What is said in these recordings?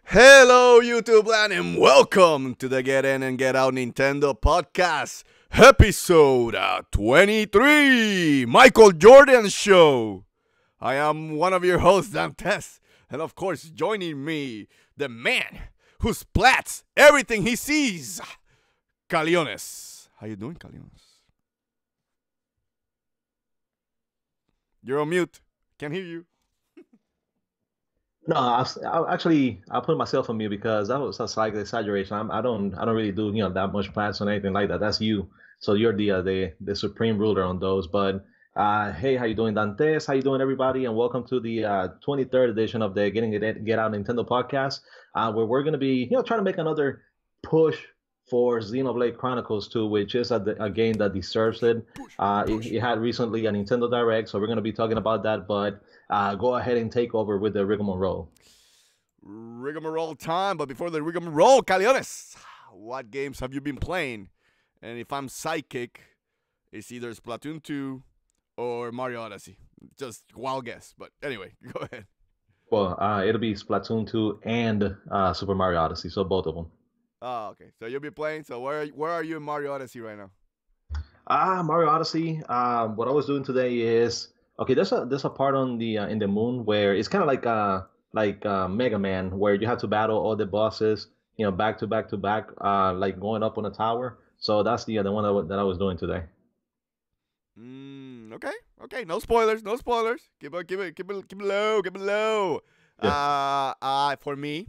Hello, YouTube land, and welcome to the Get In and Get Out Nintendo Podcast, episode 23, Michael Jordan Show. I am one of your hosts, Dantes, and of course, joining me, the man who splats everything he sees, Caleones. How you doing, Caleones? You're on mute. Can't hear you. No, I put myself on mute because that was a slight exaggeration. I don't really do that much plans or anything like that. That's you. So you're the supreme ruler on those. But hey, how you doing, Dantes? How you doing, everybody? And welcome to the 23rd edition of the Get Out Nintendo podcast, where we're gonna be trying to make another push for Xenoblade Chronicles 2, which is a game that deserves it. It had recently a Nintendo Direct, so we're gonna be talking about that. But go ahead and take over with the rigmarole. Rigmarole time, but before the rigmarole, Caleones, what games have you been playing? And if I'm psychic, it's either Splatoon 2 or Mario Odyssey. Just wild guess, but anyway, go ahead. Well, it'll be Splatoon 2 and Super Mario Odyssey, so both of them. Oh, okay. So you'll be playing. So where are you in Mario Odyssey right now? Mario Odyssey. What I was doing today is there's a part on the in the moon where it's kind of like Mega Man, where you have to battle all the bosses, back to back to back, like going up on a tower. So that's the one that I was doing today. Okay. No spoilers. Keep it low. Yeah. For me,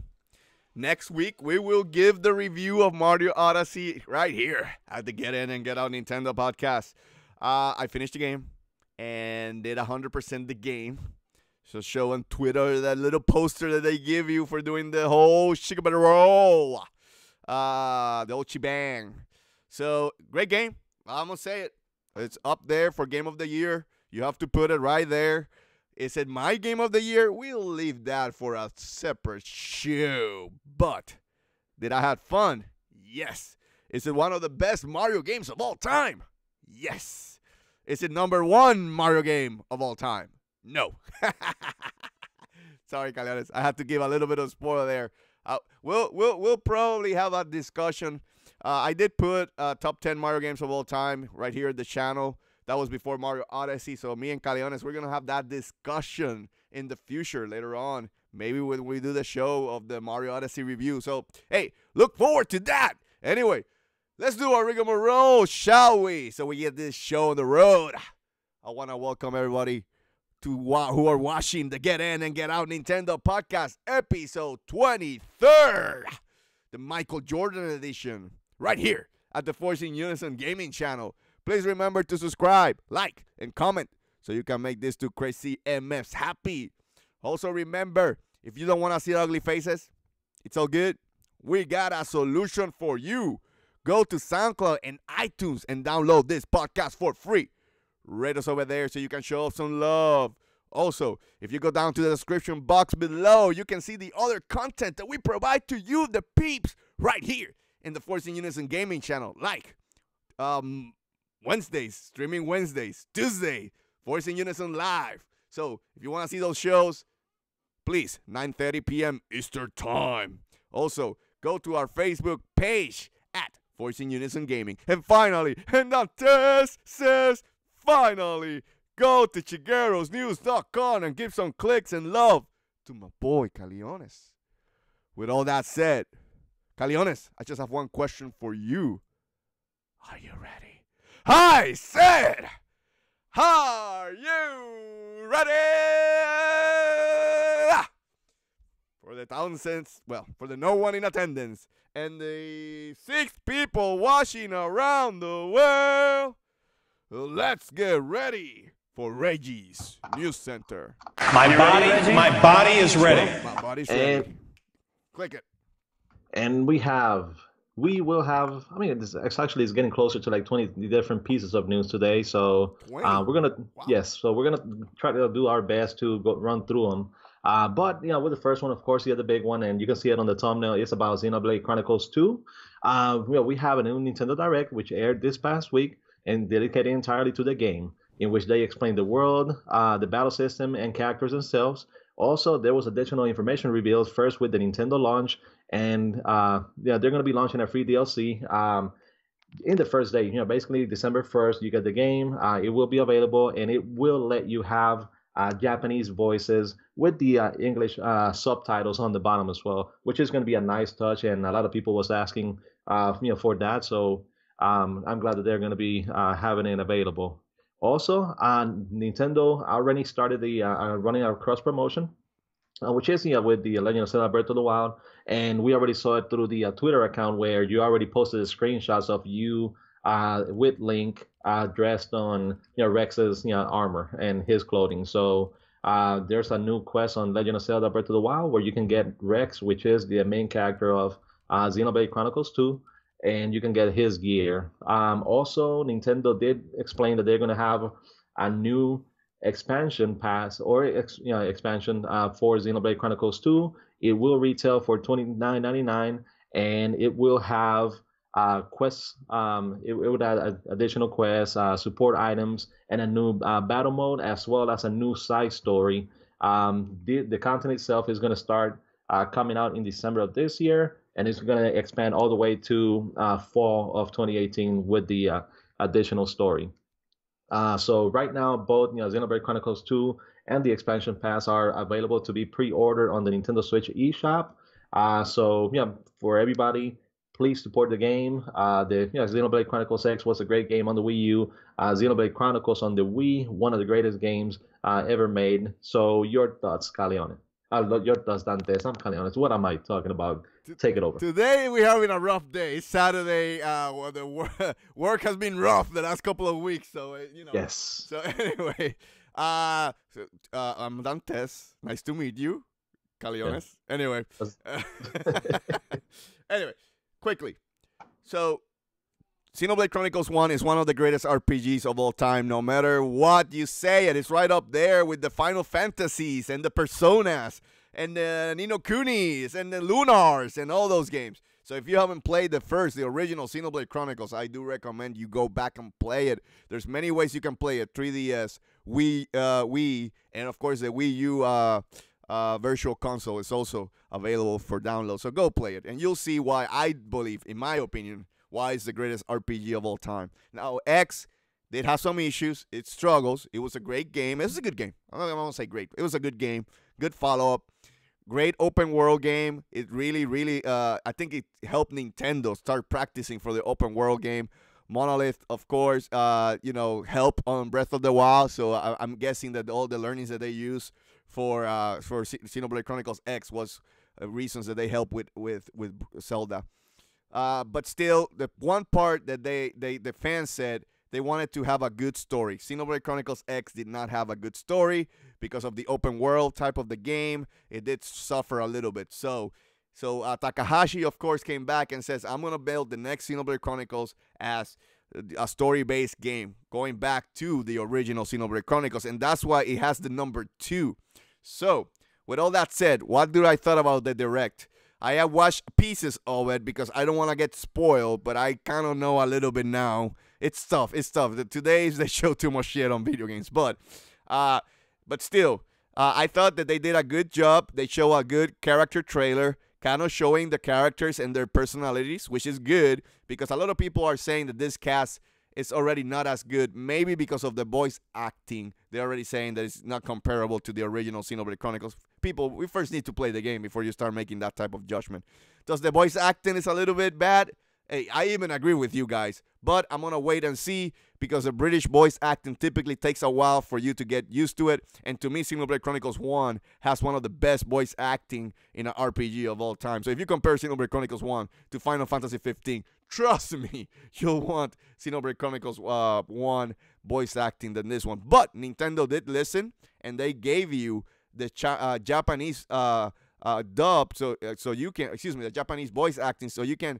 next week we will give the review of Mario Odyssey right here at the Get In and Get Out Nintendo podcast. I finished the game and did 100% the game. So show on Twitter that little poster that they give you for doing the whole shigabada the old shebang. So great game. I'm gonna say it. It's up there for game of the year. You have to put it right there. Is it my game of the year? We'll leave that for a separate show. But did I have fun? Yes. Is it one of the best Mario games of all time? Yes. Is it number one Mario game of all time? No. Sorry, Caleones. I had to give a little bit of spoiler there. We'll probably have a discussion. I did put top 10 Mario games of all time right here at the channel. That was before Mario Odyssey. So me and Caleones, we're going to have that discussion in the future later on. Maybe when we do the show of the Mario Odyssey review. So, hey, look forward to that. Anyway, let's do our rigmarole, shall we? So we get this show on the road. I want to welcome everybody to who are watching the Get In and Get Out Nintendo podcast, episode 23rd. The Michael Jordan edition. Right here at the Force In Unison gaming channel. Please remember to subscribe, like, and comment so you can make these two crazy MFs happy. Also remember, if you don't want to see ugly faces, it's all good. We got a solution for you. Go to SoundCloud and iTunes and download this podcast for free. Rate us over there so you can show us some love. Also, if you go down to the description box below, you can see the other content that we provide to you, the peeps, right here in the Force In Unison gaming channel. Like Wednesdays, streaming Wednesdays, Tuesday, Force In Unison live. So if you want to see those shows, please, 9:30 p.m. Eastern time. Also, go to our Facebook page at Force In Unison Gaming. And finally, and Dantes says, finally, go to chiguerosnews.com and give some clicks and love to my boy, Caleones. With all that said, Caleones, I just have one question for you. Are you ready? I said, are you ready? For the thousands, for the no one in attendance and the 6 people watching around the world, let's get ready for Reggie's News Center. My body is ready. My body's ready. Click it. And we will have, it's getting closer to like 20 different pieces of news today. So we're going to try to do our best to run through them. But with the first one, of course, you have the big one, and you can see it on the thumbnail. It's about Xenoblade Chronicles 2. We have a new Nintendo Direct, which aired this past week and dedicated entirely to the game. in which they explained the world, the battle system, and characters themselves. Also, there was additional information revealed first with the Nintendo launch, and yeah, they're going to be launching a free DLC in the first day. Basically December 1st, you get the game. It will be available, and it will let you have Japanese voices with the English subtitles on the bottom as well, which is going to be a nice touch. And a lot of people was asking, for that. So I'm glad that they're going to be having it available. Also, Nintendo already started the running a cross promotion, which is with the Legend of Zelda Breath of the Wild, and we already saw it through the Twitter account where you already posted screenshots of you with Link dressed on Rex's armor and his clothing. So there's a new quest on Legend of Zelda Breath of the Wild where you can get Rex, which is the main character of Xenoblade Chronicles 2, and you can get his gear. Also, Nintendo did explain that they're going to have a new expansion pass or expansion for Xenoblade Chronicles 2. It will retail for $29.99, and it will have quests. It would add additional quests, support items, and a new battle mode, as well as a new side story. The content itself is going to start coming out in December of this year, and it's going to expand all the way to fall of 2018 with the additional story. So right now, both Xenoblade Chronicles 2 and the expansion pass are available to be pre-ordered on the Nintendo Switch eShop. So yeah, for everybody, please support the game. The Xenoblade Chronicles X was a great game on the Wii U. Xenoblade Chronicles on the Wii, one of the greatest games ever made. So your thoughts, Caleone? Your thoughts, Dantes. I'm Caleone. What am I talking about? Take it over. Today we're having a rough day. It's Saturday. Well, the work has been rough the last couple of weeks. So Yes. So anyway, I'm Dantes. Nice to meet you, Caleones. Yeah. Anyway, anyway, quickly. So, Xenoblade Chronicles 1 is one of the greatest RPGs of all time. No matter what you say, it's right up there with the Final Fantasies and the Personas and the Ni no Kunis and the Lunars and all those games. So if you haven't played the original Xenoblade Chronicles, I do recommend you go back and play it. There's many ways you can play it: 3DS, Wii, and of course the Wii U Virtual Console is also available for download. So go play it, and you'll see why I believe, in my opinion, why it's the greatest RPG of all time. Now, X did have some issues. It struggles. It was a great game. It was a good game. I'm not going to say great. It was a good game. Good follow-up. Great open world game. It really, really, I think it helped Nintendo start practicing for the open world game. Monolith, of course, help on Breath of the Wild. So I'm guessing that all the learnings that they use for Xenoblade Chronicles X was reasons that they help with Zelda. But still, the one part that the fans said they wanted to have a good story. Xenoblade Chronicles X did not have a good story because of the open world type of the game. It did suffer a little bit. So Takahashi, of course, came back and says, I'm going to build the next Xenoblade Chronicles as a story-based game, going back to the original Xenoblade Chronicles, and that's why it has the number 2. So, with all that said, what do I thought about the Direct? I have watched pieces of it because I don't want to get spoiled, but I kind of know a little bit now. It's tough. Today they show too much shit on video games, but still, I thought that they did a good job. They show a good character trailer, kind of showing the characters and their personalities, which is good because a lot of people are saying that this cast is already not as good, maybe because of the voice acting. They're already saying that it's not comparable to the original Xenoblade Chronicles. People, we first need to play the game before you start making that type of judgment. Does the voice acting is a little bit bad? Hey, I even agree with you guys, but I'm going to wait and see because the British voice acting typically takes a while for you to get used to it. And to me, Xenoblade Chronicles 1 has one of the best voice acting in an RPG of all time. So if you compare Xenoblade Chronicles 1 to Final Fantasy 15, trust me, you'll want Xenoblade Chronicles 1 voice acting than this one. But Nintendo did listen, and they gave you the Japanese dub, so you can, the Japanese voice acting, so you can,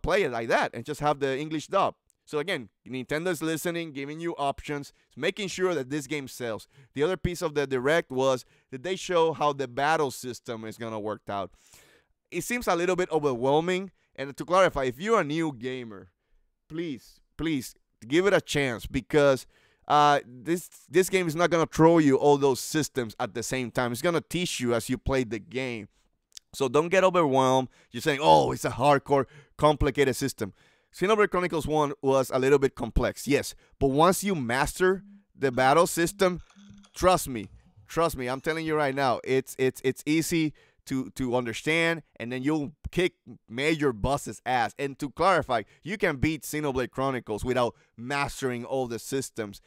play it like that and just have the English dub. So again, Nintendo's listening, giving you options, making sure that this game sells. The other piece of the Direct was that they show how the battle system is going to work out. It seems a little bit overwhelming. And to clarify, if you're a new gamer, please give it a chance because this game is not gonna throw you all those systems at the same time. It's gonna teach you as you play the game. So don't get overwhelmed. You're saying, oh, it's a hardcore, complicated system. Xenoblade Chronicles 1 was a little bit complex, yes. But once you master the battle system, trust me, I'm telling you right now, it's easy to understand, and then you'll kick major bosses' ass. And to clarify, you can beat Xenoblade Chronicles without mastering all the systems.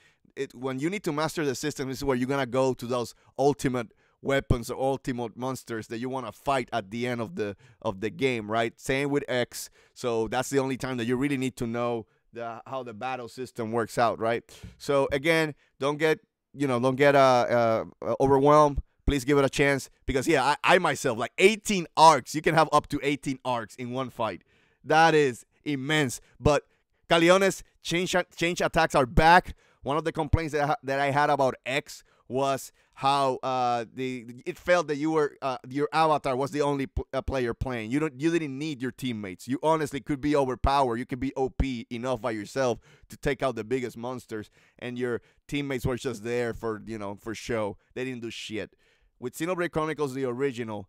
When you need to master the system, this is where you're going to go to those ultimate weapons or ultimate monsters that you want to fight at the end of the game, right? Same with X. So that's the only time that you really need to know how the battle system works out, right? So again, don't get overwhelmed. Please give it a chance, because yeah, I myself, like 18 arcs. You can have up to 18 arcs in one fight. That is immense. But Caleones change attacks are back. One of the complaints that I had about X was how it felt that your avatar was the only player playing. You didn't need your teammates. You honestly could be overpowered. You could be OP enough by yourself to take out the biggest monsters, and your teammates were just there for show. They didn't do shit. With Xenoblade Chronicles, the original,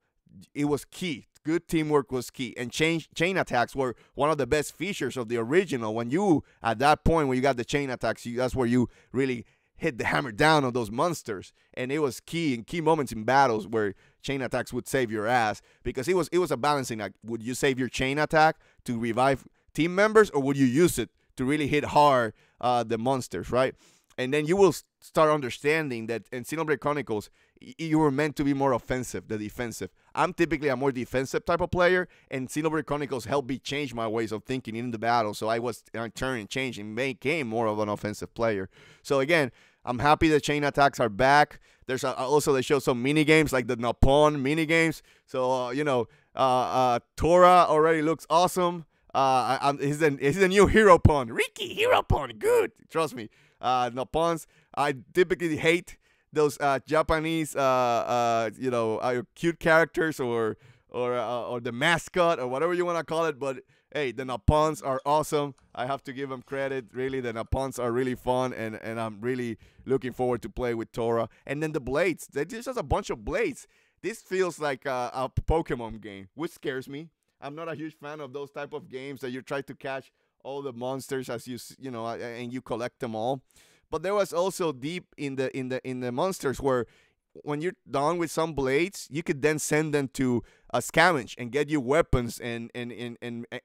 it was key. Good teamwork was key, and chain attacks were one of the best features of the original. When you, at that point, when you got the chain attacks, that's where you really hit the hammer down on those monsters, and it was key in key moments in battles where chain attacks would save your ass, because it was a balancing act. Would you save your chain attack to revive team members, or would you use it to really hit hard the monsters, right? And then you will start understanding that in Xenoblade Chronicles, you were meant to be more offensive than defensive. I'm typically a more defensive type of player, and Xenoblade Chronicles helped me change my ways of thinking in the battle. So I turned and changed and became more of an offensive player. So again, I'm happy the chain attacks are back. There's also, they show some mini games like the Napon mini games. So Tora already looks awesome. He's a new hero pawn. Ricky hero pawn, good. Trust me. Napons. I typically hate those Japanese, cute characters or the mascot or whatever you want to call it. But hey, the Napons are awesome. I have to give them credit. Really, the Napons are really fun, and I'm really looking forward to play with Tora. And then the blades. There's just a bunch of blades. This feels like a Pokemon game, which scares me. I'm not a huge fan of those type of games that you try to catch all the monsters as and you collect them all. But there was also deep in the monsters where when you're done with some blades, you could then send them to a scavenge and get you weapons and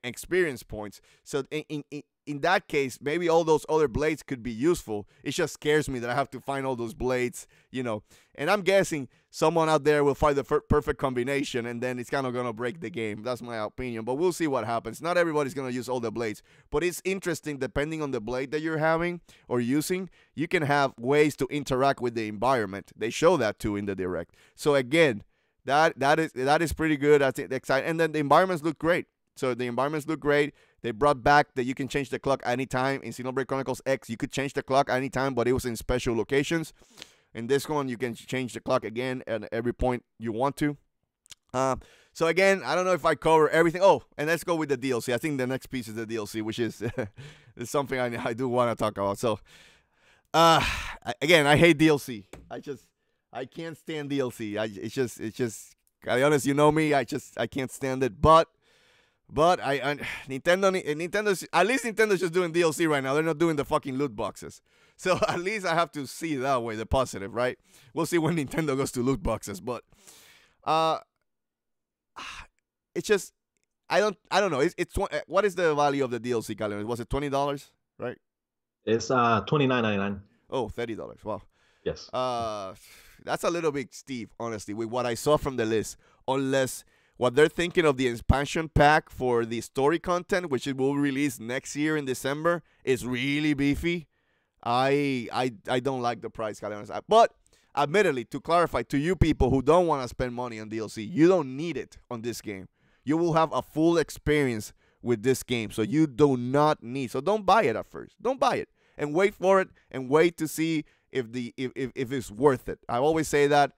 experience points. So in that case, maybe all those other blades could be useful. It just scares me that I have to find all those blades, And I'm guessing someone out there will find the perfect combination, and then it's kind of going to break the game. That's my opinion. But we'll see what happens. Not everybody's going to use all the blades. But it's interesting, depending on the blade that you're having or using, you can have ways to interact with the environment. They show that too in the Direct. So again, that is pretty good. That's exciting. And then the environments look great. So the environments look great. They brought back that you can change the clock anytime. In Xenoblade Chronicles X, you could change the clock anytime, but it was in special locations. In this one, you can change the clock again at every point you want to. So again, I don't know if I cover everything. Oh, and let's go with the DLC. I think the next piece is the DLC, which is something I do want to talk about. So, again, I hate DLC. I can't stand DLC. It's just. I'll be honest, you know me. I can't stand it. But Nintendo's at least Nintendo's just doing DLC right now. They're not doing the fucking loot boxes. So at least I have to see that way, the positive, right? We'll see when Nintendo goes to loot boxes, but it's just I don't know. It's what is the value of the DLC, Caleones? Was it $20, right? It's $29.99. Oh, $30. Wow. Yes. That's a little bit steep, honestly, with what I saw from the list. Unless what they're thinking of the expansion pack for the story content, which it will release next year in December, is really beefy. I don't like the price, Caleones. But admittedly, to clarify to you people who don't want to spend money on DLC, you don't need it on this game. You will have a full experience with this game, so you do not need. So don't buy it at first. Don't buy it, and wait for it, and wait to see if it's worth it. I always say that.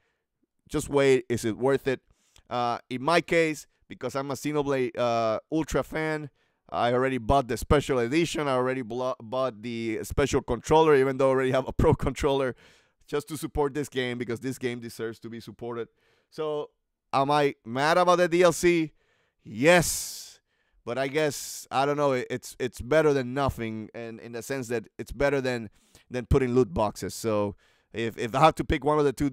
Just wait. Is it worth it? In my case, because I'm a Xenoblade Ultra fan, I already bought the special edition. I already bought the special controller, even though I already have a pro controller, just to support this game because this game deserves to be supported. So, am I mad about the DLC? Yes, but I guess I don't know. It's better than nothing, and in the sense that it's better than putting loot boxes. So, if I have to pick one of the two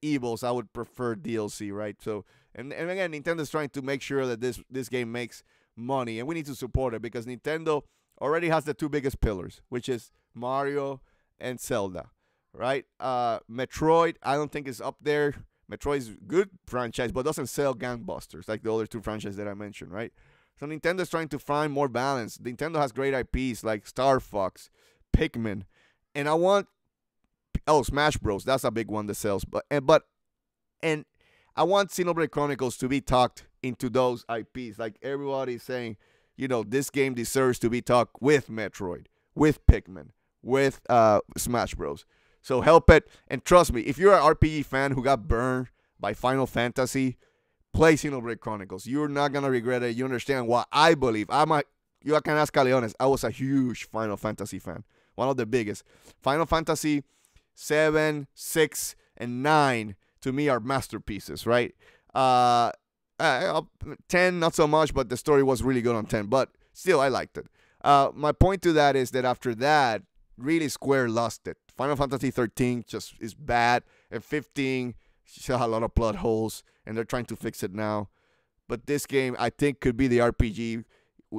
evils, I would prefer DLC, right? So, and again, Nintendo's trying to make sure that this game makes money, and we need to support it because Nintendo already has the two biggest pillars, which is Mario and Zelda, right? Metroid, I don't think is up there. Metroid is a good franchise, but doesn't sell gangbusters like the other two franchises that I mentioned, right? So Nintendo's trying to find more balance. Nintendo has great IPs like Star Fox, Pikmin, and I want Smash Bros. That's a big one that sells, but I want Xenoblade Chronicles to be tucked into those IPs. Like everybody's saying, this game deserves to be tucked with Metroid, with Pikmin, with Smash Bros. So help it. And trust me, if you're an RPG fan who got burned by Final Fantasy, play Xenoblade Chronicles. You're not going to regret it. You understand what I believe. You can ask Caleones. I was a huge Final Fantasy fan. One of the biggest. Final Fantasy 7, 6, and 9 to me are masterpieces, right? 10, not so much, but the story was really good on 10. But still, I liked it. My point to that is that after that, really Square lost it. Final Fantasy 13 just is bad. And 15 still had a lot of plot holes, and they're trying to fix it now. But this game, I think, could be the RPG.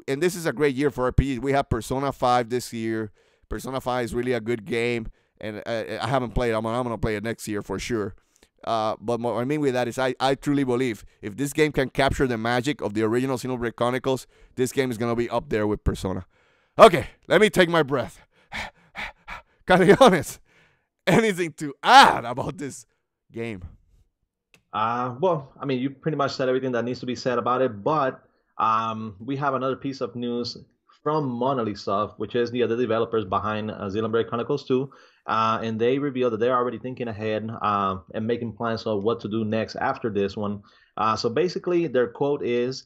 And this is a great year for RPGs. We have Persona 5 this year. Persona 5 is really a good game. And I haven't played it. I'm going to play it next year for sure. But what I mean with that is I truly believe if this game can capture the magic of the original Xenoblade Chronicles, this game is going to be up there with Persona. Okay, let me take my breath. Caleones, anything to add about this game? Well, I mean, you pretty much said everything that needs to be said about it, but we have another piece of news from Monolith Soft, which is the other developers behind Xenoblade Chronicles 2, and they revealed that they're already thinking ahead and making plans of what to do next after this one. So basically, their quote is,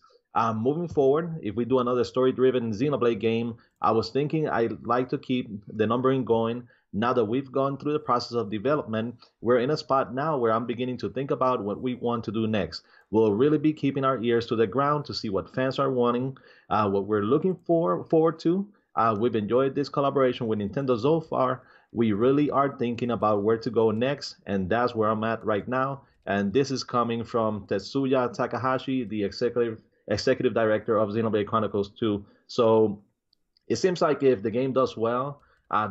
moving forward, if we do another story-driven Xenoblade game, I was thinking I'd like to keep the numbering going. Now that we've gone through the process of development, we're in a spot now where I'm beginning to think about what we want to do next. We'll really be keeping our ears to the ground to see what fans are wanting, what we're looking forward to. We've enjoyed this collaboration with Nintendo so far. We really are thinking about where to go next, and that's where I'm at right now. And this is coming from Tetsuya Takahashi, the executive director of Xenoblade Chronicles 2. So it seems like if the game does well,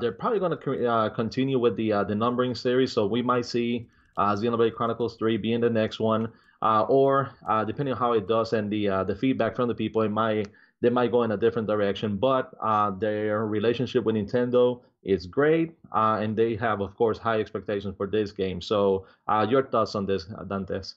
they're probably going to continue with the numbering series. So we might see Xenoblade Chronicles 3 being the next one, or depending on how it does and the feedback from the people, they might go in a different direction. But their relationship with Nintendo is great, and they have, of course, high expectations for this game. So your thoughts on this, Dantes?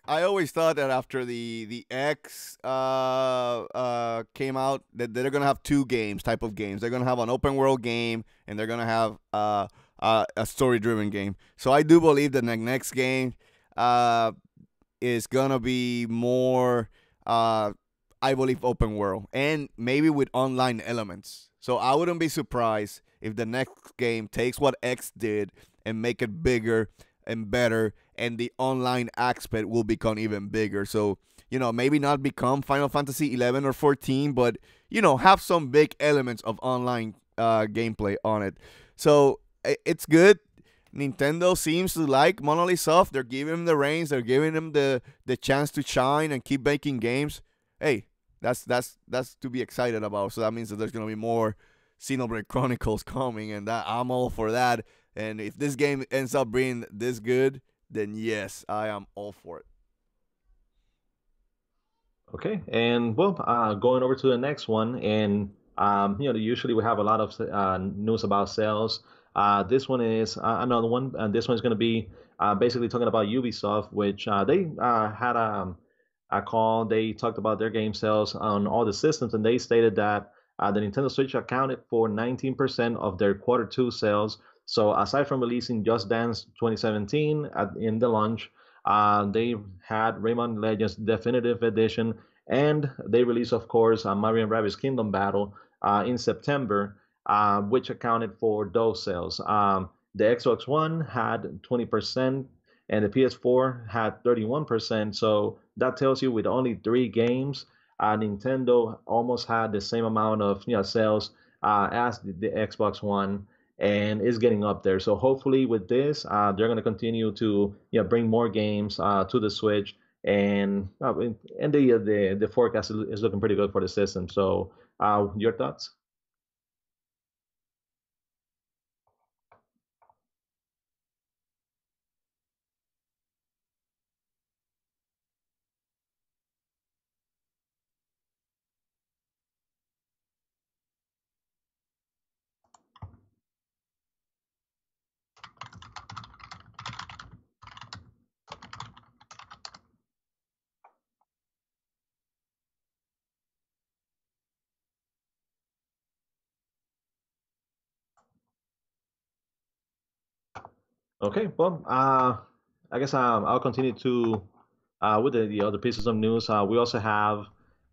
I always thought that after the X came out, that they're gonna have two type of games. They're gonna have an open world game, and they're gonna have a story driven game. So I do believe that the next game is gonna be more, I believe, open world, and maybe with online elements. So I wouldn't be surprised if the next game takes what X did and make it bigger and better, and the online aspect will become even bigger. So, maybe not become Final Fantasy 11 or 14, but, have some big elements of online gameplay on it. So, it's good. Nintendo seems to like Monolith Soft. They're giving them the reins. They're giving them the chance to shine and keep making games. Hey, that's to be excited about. So that means that there's going to be more Xenoblade Chronicles coming, and that I'm all for that. And if this game ends up being this good, then yes, I am all for it. Okay, and well, going over to the next one, and usually we have a lot of news about sales. This one is another one, and this one is going to be basically talking about Ubisoft, which they had a call. They talked about their game sales on all the systems, and they stated that the Nintendo Switch accounted for 19% of their quarter two sales. So aside from releasing Just Dance 2017 in the launch, they had Rayman Legends Definitive Edition And they released, of course, Mario and Rabbids Kingdom Battle in September, which accounted for those sales. The Xbox One had 20%, and the PS4 had 31%. So that tells you with only 3 games, Nintendo almost had the same amount of sales as the Xbox One, and is getting up there. So hopefully with this, they're going to continue to bring more games to the Switch, and the forecast is looking pretty good for the system. So your thoughts? Okay, well, I guess I'll continue to with the other pieces of news. We also have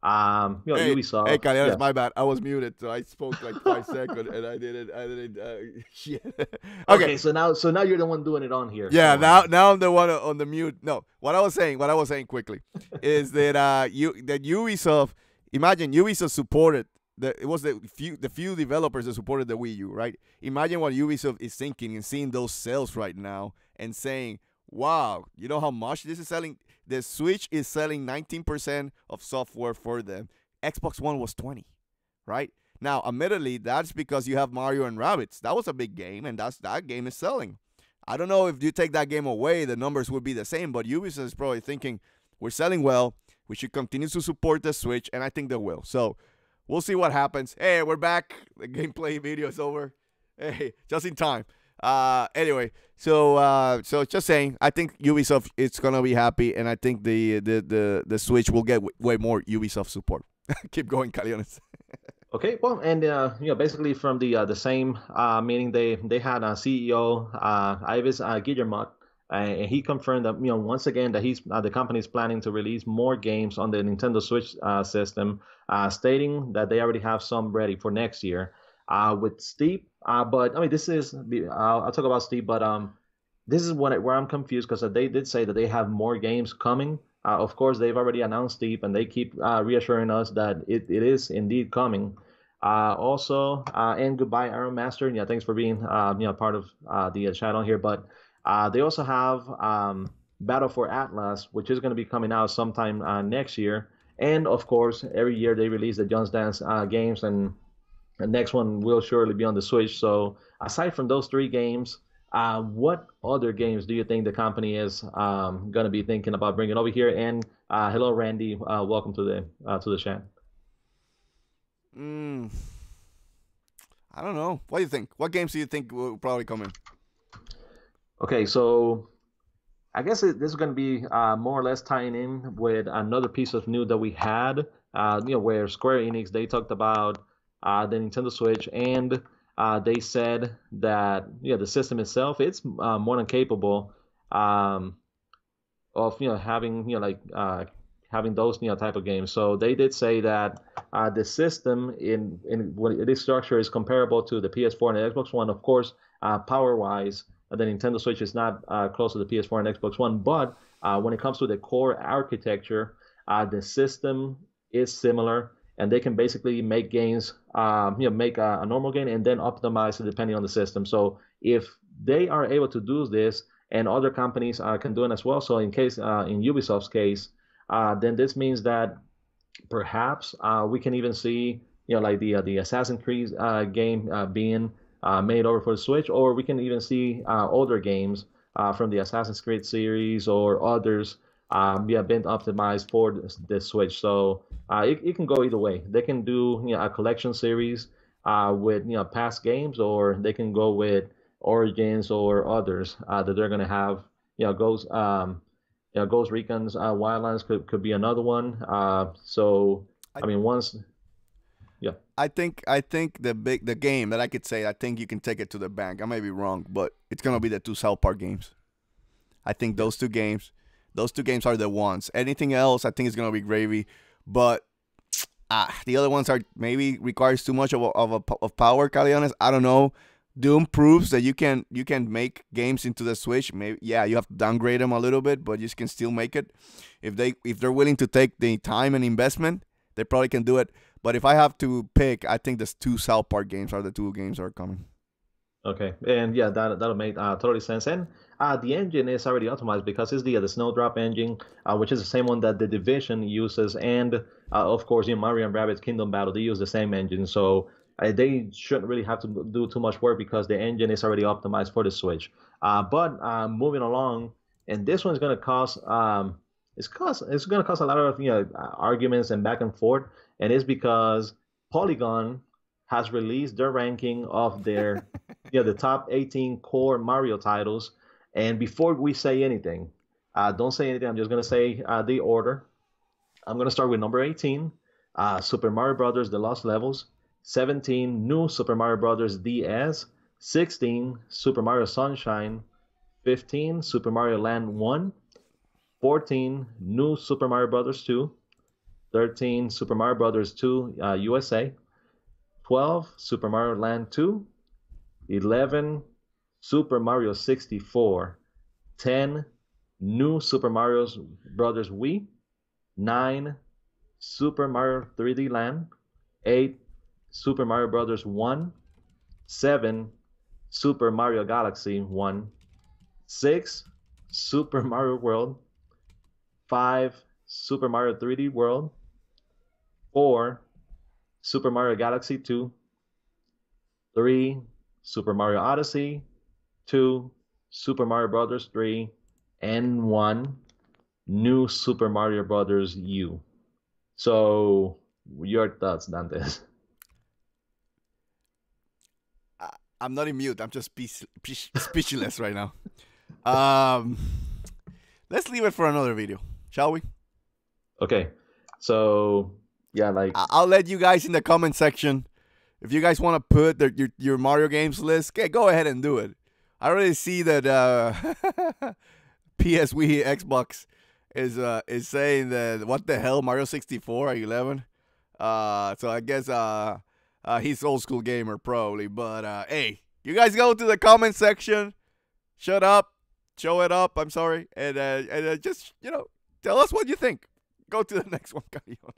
Hey, hey, Ubisoft. Caleones, Yes. my bad. I was muted, so I spoke like 5 seconds, and I didn't. Shit. Okay. Okay, so now you're the one doing it on here. Yeah. Come on. Now I'm the one on the mute. No, what I was saying quickly, is that that Ubisoft. Imagine Ubisoft supported it was the few developers that supported the Wii U, right? Imagine what Ubisoft is thinking and seeing those sales right now and saying, "Wow, you know how much this is selling? The Switch is selling 19% of software for them. Xbox One was 20, right? Now, admittedly, that's because you have Mario and Rabbids. That was a big game, and that game is selling. I don't know if you take that game away, the numbers would be the same, but Ubisoft is probably thinking, we're selling well, we should continue to support the Switch, and I think they will. So we'll see what happens. Hey, we're back. The gameplay video is over. Hey, just in time. Anyway, so just saying, I think Ubisoft is gonna be happy, and I think the Switch will get way more Ubisoft support. Keep going, Caleones. Okay, well, and basically from the same meeting, they had a CEO Ives Guillermot, and he confirmed that once again that the company is planning to release more games on the Nintendo Switch system, stating that they already have some ready for next year. With Steep, but I mean I'll talk about Steep, but this is where I'm confused because they did say that they have more games coming. Of course, they've already announced Steep, and they keep reassuring us that it is indeed coming. Also, and goodbye, Iron Master. Yeah, thanks for being part of the chat on here. But they also have Battle for Atlas, which is going to be coming out sometime next year. And of course, every year they release the Just Dance games, and the next one will surely be on the Switch. So aside from those 3 games, what other games do you think the company is going to be thinking about bringing over here? And hello, Randy. Welcome to the chat. I don't know. What do you think? What games do you think will probably come in? Okay, so I guess this is going to be more or less tying in with another piece of news that we had, where Square Enix, they talked about the Nintendo Switch, and they said that the system itself, it's more than capable of having those type of games. So they did say that the system in what it is structured is comparable to the PS4 and the Xbox One. Of course, power wise, the Nintendo Switch is not close to the PS4 and Xbox One, but when it comes to the core architecture, the system is similar, and they can basically make games, make a normal game and then optimize it depending on the system. So if they are able to do this, and other companies can do it as well. So in Ubisoft's case, then this means that perhaps we can even see like the Assassin's Creed game being made over for the Switch, or we can even see older games from the Assassin's Creed series or others been optimized for the Switch. So it can go either way. They can do a collection series with past games, or they can go with Origins or others that they're going to have. Ghost Recon's Wildlands could be another one. So I mean, once, yeah. I think the game that I could say, I think you can take it to the bank. I may be wrong, but it's gonna be the 2 South Park games. I think those two games are the ones. Anything else, I think is gonna be gravy. but the other ones are maybe requires too much of power. Caleones, I don't know. Doom proves that you can make games into the Switch. Maybe you have to downgrade them a little bit, but you can still make it. If they're willing to take the time and investment, they probably can do it. But if I have to pick, I think the two South Park games are the two games that are coming. Okay, and yeah, that'll make totally sense. And the engine is already optimized because it's the Snowdrop engine, which is the same one that the Division uses, and of course, Mario and Rabbids Kingdom Battle, they use the same engine, so they shouldn't really have to do too much work because the engine is already optimized for the Switch. But moving along, and this one's gonna cause it's gonna cause a lot of arguments and back and forth, and it's because Polygon has released their ranking of their the top 18 core Mario titles. And before we say anything, don't say anything. I'm just gonna say the order. I'm gonna start with number 18, Super Mario Brothers: The Lost Levels. 17, New Super Mario Brothers DS. 16, Super Mario Sunshine. 15, Super Mario Land 1. 14, New Super Mario Brothers 2. 13, Super Mario Brothers 2 USA. 12, Super Mario Land 2. 11, Super Mario 64. 10, New Super Mario Brothers Wii. 9, Super Mario 3D Land. 8, Super Mario Brothers 1. 7, Super Mario Galaxy 1. 6, Super Mario World. 5, Super Mario 3D World. 4, Super Mario Galaxy 2. 3, Super Mario Odyssey. 2, Super Mario Brothers 3. And 1, New Super Mario Brothers U. So, your thoughts, Dantes? I'm not in mute. I'm just speechless right now. Let's leave it for another video, shall we? Okay. So, yeah, like I'll let you guys in the comment section. If you guys want to put your Mario games list, okay, go ahead and do it. I already see that PS Wii Xbox is saying that what the hell, Mario 64 at 11. So I guess he's old school gamer probably. But hey, you guys go to the comment section, shut up, show it up. I'm sorry, and just tell us what you think. Go to the next one, Caleones.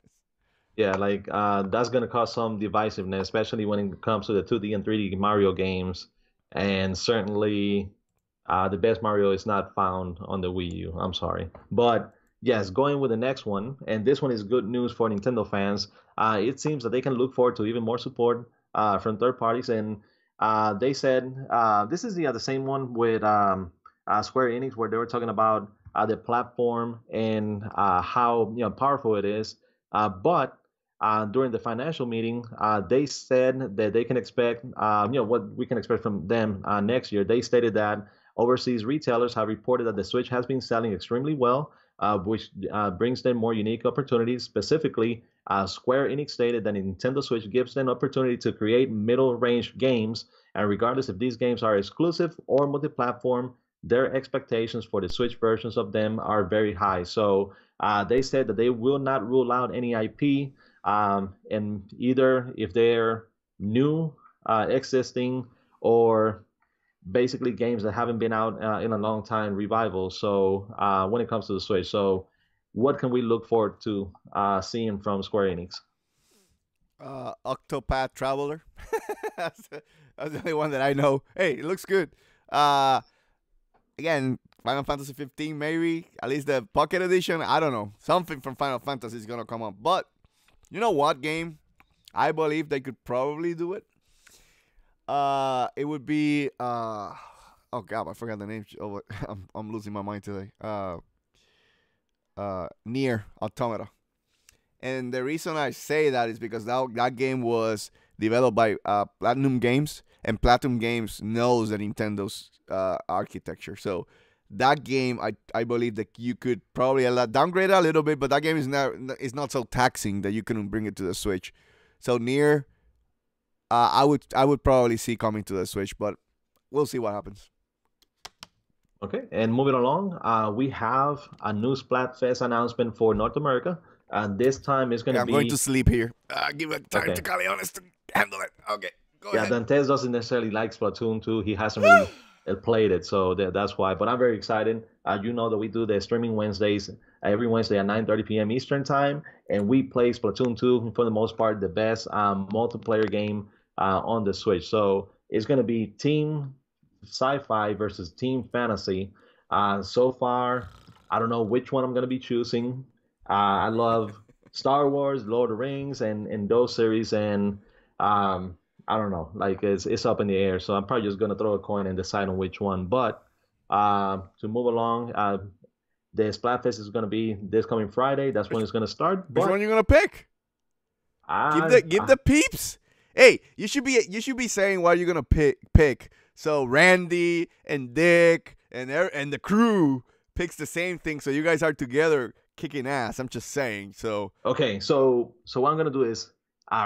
Yeah, like that's gonna cause some divisiveness, especially when it comes to the 2D and 3D Mario games. And certainly, the best Mario is not found on the Wii U. I'm sorry, but yes, going with the next one, and this one is good news for Nintendo fans. It seems that they can look forward to even more support from third parties, and they said this is the same one with Square Enix, where they were talking about the platform and how powerful it is, but during the financial meeting, they said that they can expect, what we can expect from them next year. They stated that overseas retailers have reported that the Switch has been selling extremely well, which brings them more unique opportunities. Specifically, Square Enix stated that Nintendo Switch gives them opportunity to create middle-range games, and regardless if these games are exclusive or multi-platform, their expectations for the Switch versions of them are very high. So they said that they will not rule out any IP. And either if they're new, existing, or basically games that haven't been out in a long time, revival. So when it comes to the Switch, so what can we look forward to seeing from Square Enix? Octopath Traveler. that's the only one that I know. Hey, it looks good. Again, Final Fantasy 15, maybe at least the Pocket Edition. I don't know. Something from Final Fantasy is gonna come up, but. You know what game? I believe they could probably do it. It would be oh god, I forgot the name. Oh, I'm losing my mind today. Nier Automata. And the reason I say that is because that game was developed by Platinum Games, and Platinum Games knows the Nintendo's architecture. So that game, I believe that you could probably downgrade it a little bit, but that game is not so taxing that you couldn't bring it to the Switch. So Nier, I would probably see coming to the Switch, but we'll see what happens. Okay, and moving along, we have a new Splatfest announcement for North America. And this time it's going to I'm be... going to sleep here. Give it time to Caleones to handle it. Okay, go ahead. Dantes doesn't necessarily like Splatoon 2. He hasn't really played it, so that's why. But I'm very excited. You know that we do the streaming Wednesdays, every Wednesday at 9:30 p.m. Eastern Time, and we play Splatoon 2, for the most part, the best multiplayer game on the Switch. So it's going to be Team Sci-Fi versus Team Fantasy. So far, I don't know which one I'm going to be choosing. I love Star Wars, Lord of the Rings, and those series, and I don't know, like it's up in the air. So I'm probably just gonna throw a coin and decide on which one. But to move along, the Splatfest is gonna be this coming Friday. That's when it's gonna start. Which one are you gonna pick? Give the peeps. Hey, you should be saying what you're gonna pick. So Randy and Dick and the crew picks the same thing. So you guys are together kicking ass. I'm just saying. So okay. So what I'm gonna do is.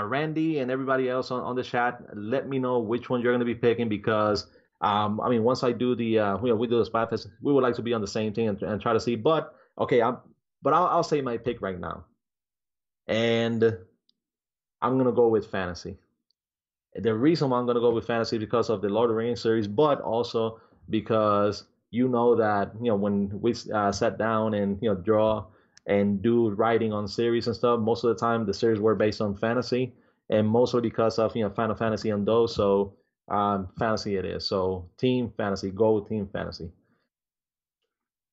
Randy and everybody else on the chat, let me know which one you're going to be picking because, I mean, once I do we do the Splatfest, we would like to be on the same thing and try to see. But okay, I'll say my pick right now, and I'm going to go with fantasy. The reason why I'm going to go with fantasy is because of the Lord of the Rings series, but also because you know that when we sat down and draw and do writing on series and stuff, most of the time the series were based on fantasy, and mostly because of Final Fantasy and those. So fantasy it is. So Team Fantasy, go Team Fantasy.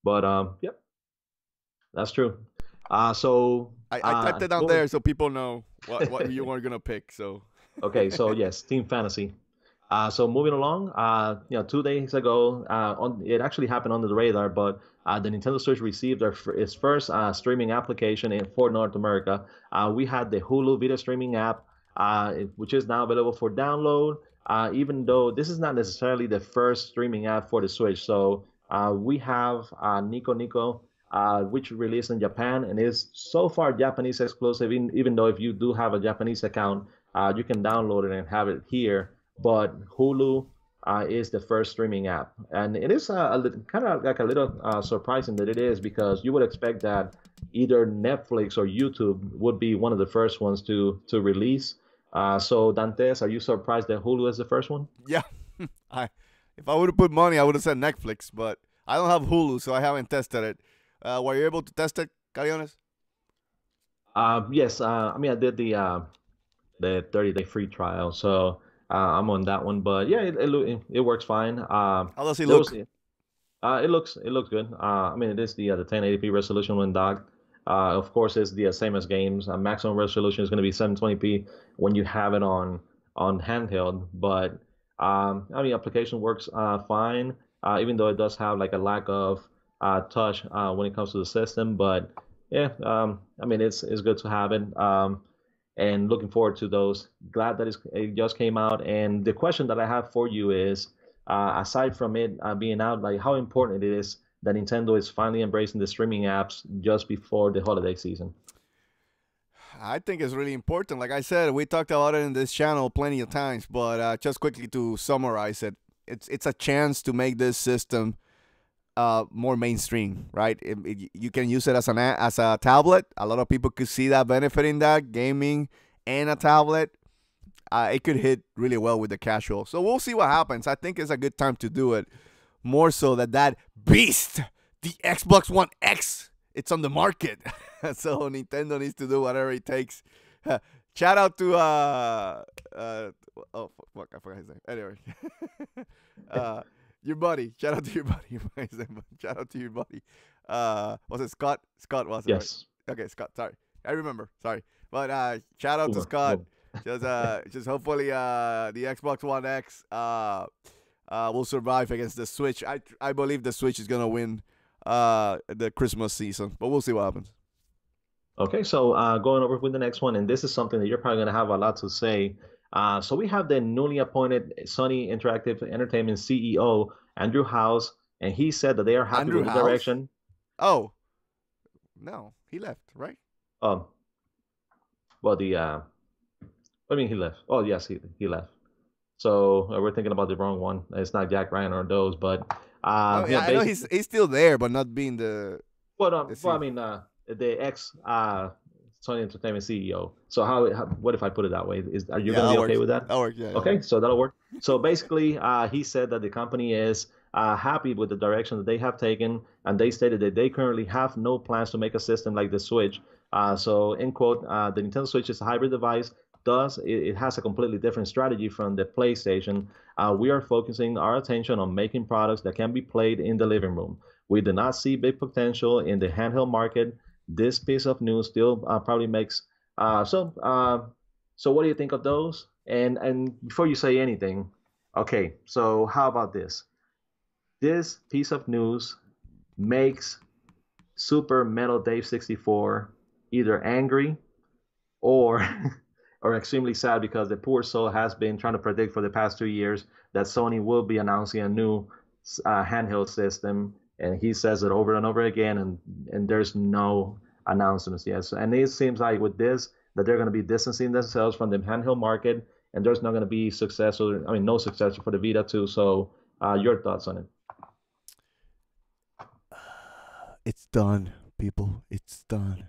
But yep, that's true. So I typed it down there so people know what you are gonna pick. So okay, so yes, Team Fantasy. So moving along, 2 days ago, it actually happened under the radar, but the Nintendo Switch received its first streaming application for North America. We had the Hulu video streaming app, which is now available for download, even though this is not necessarily the first streaming app for the Switch. So we have Nico Nico, which released in Japan and is so far Japanese exclusive, even though if you do have a Japanese account, you can download it and have it here. But Hulu is the first streaming app, and it is kind of like a little surprising that it is, because you would expect that either Netflix or YouTube would be one of the first ones to release. So Dantes, are you surprised that Hulu is the first one? Yeah, if I would have put money, I would have said Netflix, but I don't have Hulu, so I haven't tested it. Were you able to test it, Caleones? Yes, I mean I did the 30-day free trial, so. I'm on that one, but yeah, it works fine. How does it look? It looks good. I mean, it is the 1080p resolution when docked. Of course, it's the same as games. Maximum resolution is going to be 720p when you have it on handheld. But I mean, application works fine, even though it does have like a lack of touch when it comes to the system. But yeah, I mean, it's good to have it. And looking forward to those. Glad that it just came out. And the question that I have for you is, aside from it being out, like how important it is that Nintendo is finally embracing the streaming apps just before the holiday season. I think it's really important. Like I said, we talked about it in this channel plenty of times, but just quickly to summarize it, it's a chance to make this system more mainstream, right? You can use it as a tablet. A lot of people could see that benefit in that, gaming and a tablet. It could hit really well with the casual. So we'll see what happens. I think it's a good time to do it. More so that beast, the Xbox One X, it's on the market. So Nintendo needs to do whatever it takes. Shout out to oh fuck, I forgot his name. Anyway. Your buddy. Shout out to your buddy. Shout out to your buddy. Was it Scott? Scott was it? Yes. Right? Okay, Scott. Sorry. I remember. Sorry. But shout out to Scott. Just hopefully the Xbox One X will survive against the Switch. I believe the Switch is gonna win the Christmas season, but we'll see what happens. Okay, so going over with the next one, and this is something that you're probably gonna have a lot to say. So we have the newly appointed Sony Interactive Entertainment CEO, Andrew House, and he said that they are happy with the direction. Oh, no, he left, right? Well, I mean, he left. Oh, yes, he left. So we're thinking about the wrong one. It's not Jack Ryan or those, but I know he's still there, but not being the. Well, I mean, the ex Sony Entertainment CEO. So what if I put it that way? Are you Yeah, going to that be works. okay with that? That works. Yeah. Okay, so that'll work. So basically, he said that the company is happy with the direction that they have taken, and they stated that they currently have no plans to make a system like the Switch. So, in quote, the Nintendo Switch is a hybrid device. Thus, it has a completely different strategy from the PlayStation. We are focusing our attention on making products that can be played in the living room. We do not see big potential in the handheld market. This piece of news still probably makes so what do you think of those? And before you say anything, okay, so how about this? This piece of news makes Super Metal Dave 64 either angry or or extremely sad because the poor soul has been trying to predict for the past 2 years that Sony will be announcing a new handheld system, and he says it over and over again, and there's no announcements yet. So, and it seems like with this that they're going to be distancing themselves from the handheld market, and there's not going to be no successor for the Vita too. So, your thoughts on it? It's done, people. It's done.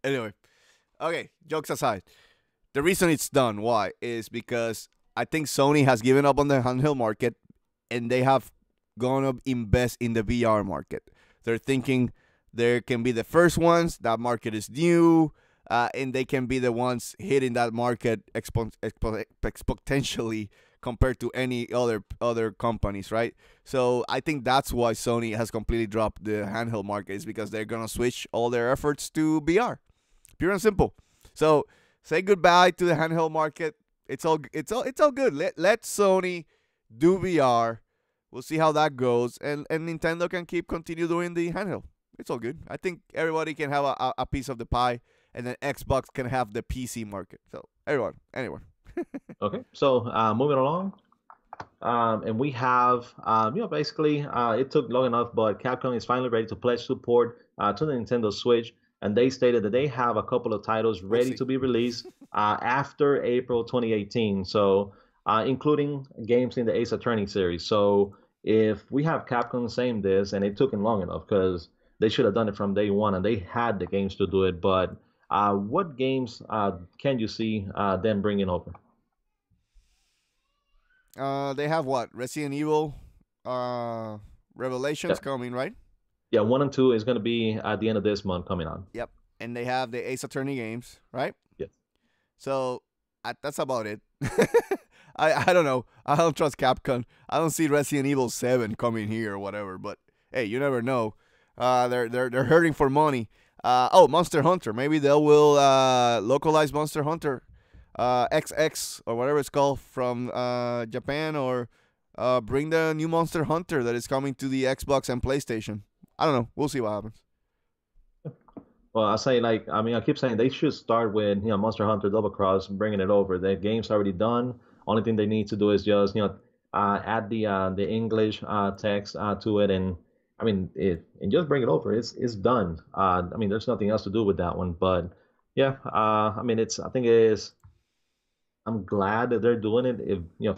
Anyway, okay, jokes aside. The reason it's done, why, is because I think Sony has given up on the handheld market and they have gone to invest in the VR market. They're thinking they can be the first ones. That market is new, and they can be the ones hitting that market exponentially compared to any other companies, right? So I think that's why Sony has completely dropped the handheld market, is because they're gonna switch all their efforts to VR, pure and simple. So say goodbye to the handheld market. It's all good. Let Sony do VR. We'll see how that goes, and Nintendo can continue doing the handheld. It's all good. I think everybody can have a piece of the pie, and then Xbox can have the PC market. So anyone. Okay, so moving along, and we have, basically, it took long enough, but Capcom is finally ready to pledge support to the Nintendo Switch, and they stated that they have a couple of titles ready to be released after April 2018, so including games in the Ace Attorney series. So if we have Capcom saying this, and it took them long enough, because they should have done it from day one, and they had the games to do it, but what games can you see them bringing over? They have what? Resident Evil Revelations coming, right? Yeah, 1 and 2 is going to be at the end of this month coming on. Yep. And they have the Ace Attorney games, right? Yes. So that's about it. I don't know. I don't trust Capcom. I don't see Resident Evil 7 coming here or whatever. But hey, you never know. They're hurting for money. Monster Hunter. Maybe they will localize Monster Hunter XX or whatever it's called from Japan, or bring the new Monster Hunter that is coming to the Xbox and PlayStation. I don't know. We'll see what happens. Well, I keep saying they should start with Monster Hunter Double Cross, bringing it over. The game's already done. Only thing they need to do is just add the English text to it, and and just bring it over. It's done. There's nothing else to do with that one. But yeah, I think it is. I'm glad that they're doing it,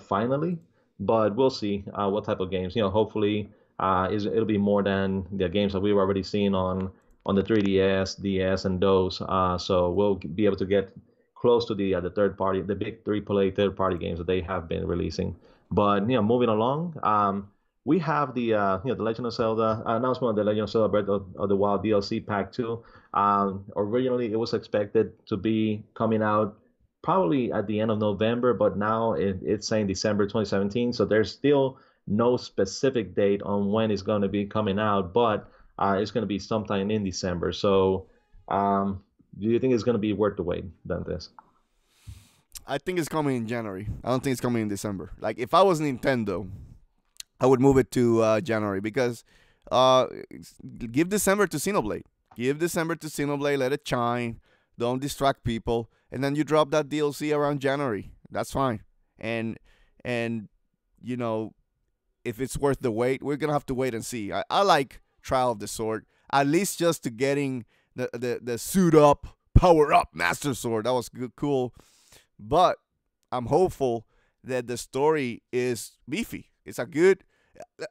finally. But we'll see what type of games. Hopefully, it'll be more than the games that we've already seen on the 3DS, DS, and those. So we'll be able to get close to the third party, the big AAA third party games that they have been releasing. But moving along, we have the Legend of Zelda announcement of the Legend of Zelda Breath of the Wild DLC Pack 2. Originally, it was expected to be coming out probably at the end of November, but now it's saying December 2017. So there's still no specific date on when it's going to be coming out, but it's going to be sometime in December. So do you think it's going to be worth the wait, Dantes? I think it's coming in January. I don't think it's coming in December. Like, if I was Nintendo, I would move it to January, because give December to Xenoblade. Give December to Xenoblade. Let it shine. Don't distract people. And then you drop that DLC around January. That's fine. And if it's worth the wait, we're going to have to wait and see. I like Trial of the Sword, at least just to getting the suit up, power up Master Sword. That was cool. But I'm hopeful that the story is beefy.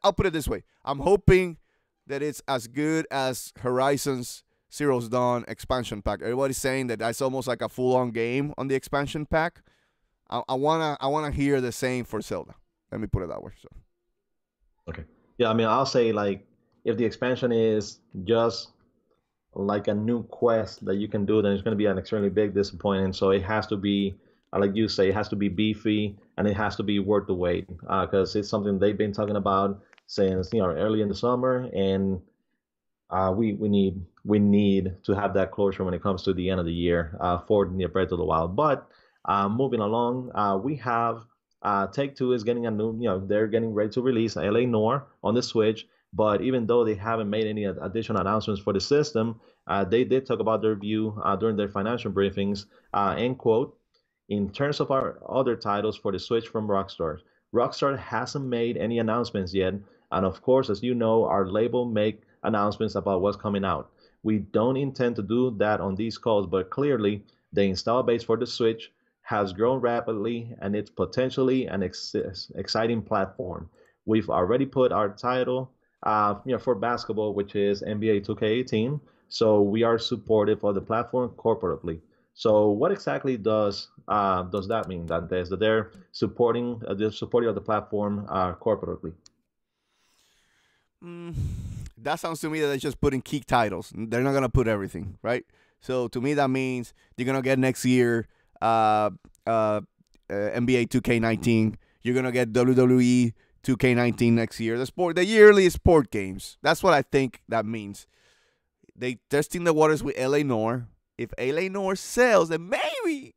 I'll put it this way. I'm hoping that it's as good as Horizon's Zero's Dawn expansion pack. Everybody's saying that that's almost like a full-on game on the expansion pack. I wanna hear the same for Zelda. Let me put it that way. So. Okay. Yeah, I mean, I'll say like if the expansion is just like a new quest that you can do, then it's going to be an extremely big disappointment. So it has to be, like you say, it has to be beefy and it has to be worth the wait because it's something they've been talking about since early in the summer, and we need to have that closure when it comes to the end of the year for Breath of the Wild. But moving along, we have Take-Two is getting a new, they're getting ready to release LA Noire on the Switch. But even though they haven't made any additional announcements for the system, they did talk about their view during their financial briefings. End quote. In terms of our other titles for the Switch from Rockstar, Rockstar hasn't made any announcements yet. And of course, as you know, our label make announcements about what's coming out. We don't intend to do that on these calls, but clearly the install base for the Switch has grown rapidly and it's potentially an exciting platform. We've already put our title for basketball, which is NBA 2K18. So we are supportive of the platform corporately. So what exactly does that mean? That they're supporting of the platform corporately? That sounds to me that they're just putting key titles. They're not gonna put everything, right? So to me that means you're gonna get next year NBA 2K19. You're gonna get WWE 2K19 next year. The yearly sport games. That's what I think that means. They testing the waters with LA Noire. If LA Noire sells, then maybe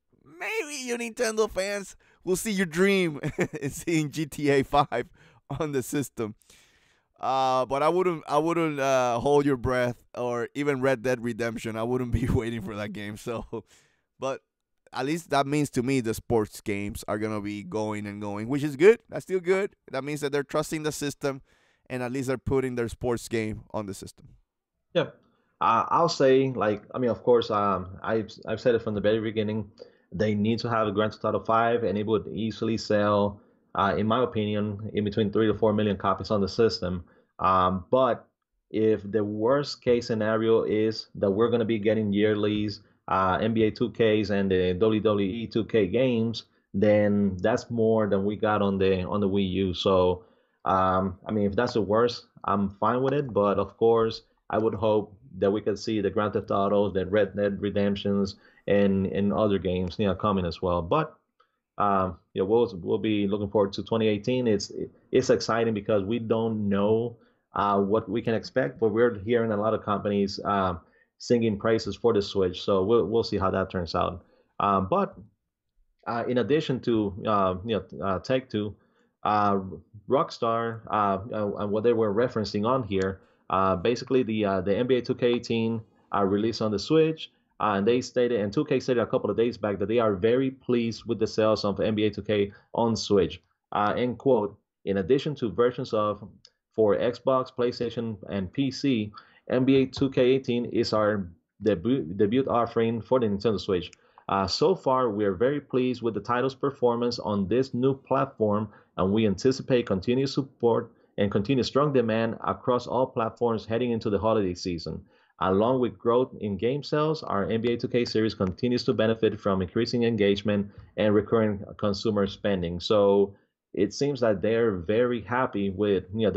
you Nintendo fans will see your dream in seeing GTA 5 on the system. But I wouldn't hold your breath, or even Red Dead Redemption. I wouldn't be waiting for that game. So, but at least that means to me the sports games are gonna be going and going, which is good. That's still good. That means that they're trusting the system, and at least they're putting their sports game on the system. Yeah, I'll say of course, I've said it from the very beginning. They need to have a Grand Theft Auto 5, and it would easily sell, in my opinion, in between 3 to 4 million copies on the system. But if the worst case scenario is that we're going to be getting yearlies, NBA 2Ks and the WWE 2K games, then that's more than we got on the Wii U. So, if that's the worst, I'm fine with it. But of course, I would hope that we could see the Grand Theft Autos, the Red Dead Redemptions, and other games, coming as well. But we'll be looking forward to 2018. It's exciting because we don't know what we can expect, but we're hearing a lot of companies singing praises for the Switch. So we'll see how that turns out. But in addition to Take-Two, Rockstar and what they were referencing on here, basically the NBA 2K18 released on the Switch. And they stated, and 2K stated a couple of days back, that they are very pleased with the sales of NBA 2K on Switch. End quote. In addition to versions for Xbox, PlayStation, and PC, NBA 2K18 is our debut offering for the Nintendo Switch. So far, we are very pleased with the title's performance on this new platform, and we anticipate continued support and continued strong demand across all platforms heading into the holiday season. Along with growth in game sales, our NBA 2K series continues to benefit from increasing engagement and recurring consumer spending. So it seems that they're very happy with the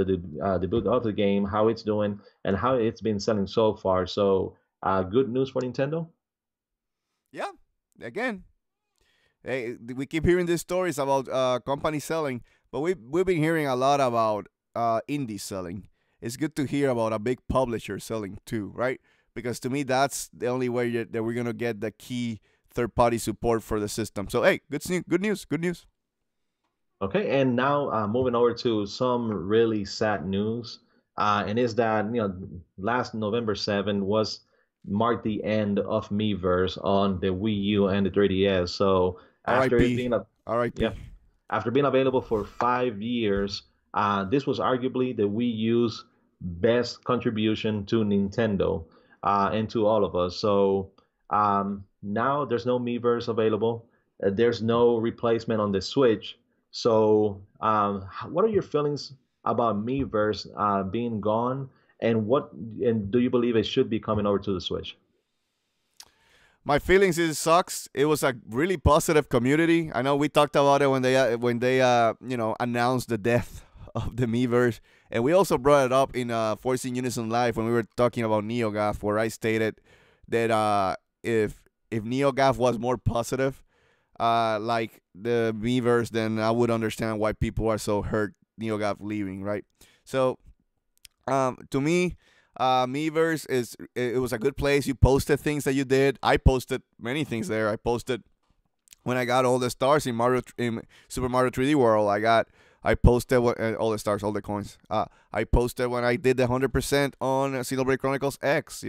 debut of the game, how it's doing, and how it's been selling so far. So good news for Nintendo. Yeah, again, hey, we keep hearing these stories about companies selling, but we've been hearing a lot about indie selling. It's good to hear about a big publisher selling too, right? Because to me, that's the only way that we're gonna get the key third-party support for the system. So hey, good news. Okay, and now moving over to some really sad news, and is that last November 7 was marked the end of Miiverse on the Wii U and the 3DS. So after it being R.I.P. yeah, after being available for 5 years, this was arguably the Wii U's best contribution to Nintendo and to all of us. So now there's no Miiverse available. There's no replacement on the Switch. So what are your feelings about Miiverse being gone? And do you believe it should be coming over to the Switch? My feelings is it sucks. It was a really positive community. I know we talked about it when they announced the death of the Miiverse, and we also brought it up in Force In Unison Live when we were talking about NeoGAF, where I stated that if NeoGAF was more positive, like the Miiverse, then I would understand why people are so hurt NeoGAF leaving, right? So, to me, Miiverse it was a good place. You posted things that you did. I posted many things there. I posted when I got all the stars in Super Mario 3D World. I posted all the stars, all the coins. I posted when I did the 100% on Xenoblade Chronicles X.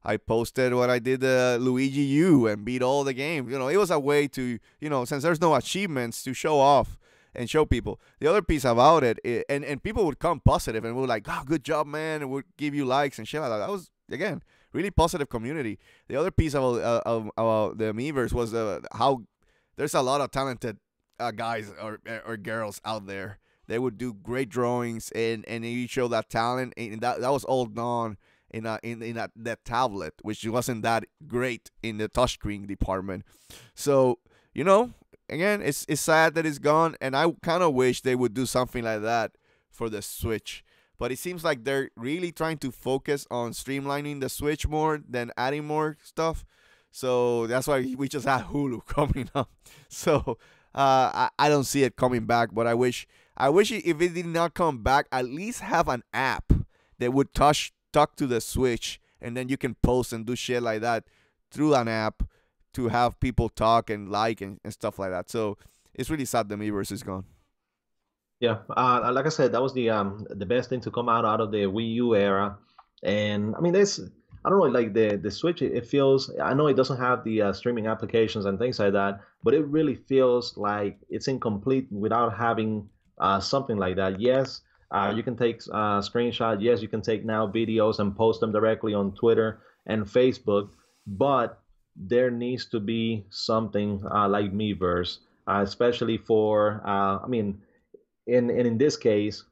I posted when I did the Luigi U and beat all the games. It was a way to, since there's no achievements, to show off and show people. The other piece about it, and people would come positive and would like, oh, good job, man, and would give you likes and shit like that. That was, again, really positive community. The other piece about the Miiverse was how there's a lot of talented guys or girls out there. They would do great drawings and you show that talent, and that was all done in that tablet, which wasn't that great in the touchscreen department. So, again, it's sad that it's gone, and I kind of wish they would do something like that for the Switch. But it seems like they're really trying to focus on streamlining the Switch more than adding more stuff. So that's why we just had Hulu coming up. So I don't see it coming back, but I wish if it did not come back, at least have an app that would talk to the Switch, and then you can post and do shit like that through an app to have people talk and like and stuff like that. So it's really sad the Miiverse is gone. Yeah, like I said, that was the best thing to come out of the Wii U era. And I mean, I don't know, like the Switch, it feels, I know it doesn't have the streaming applications and things like that, but it really feels like it's incomplete without having something like that. Yes, you can take screenshots. Yes, you can take now videos and post them directly on Twitter and Facebook, but there needs to be something like Miiverse, especially for, I mean, in this case,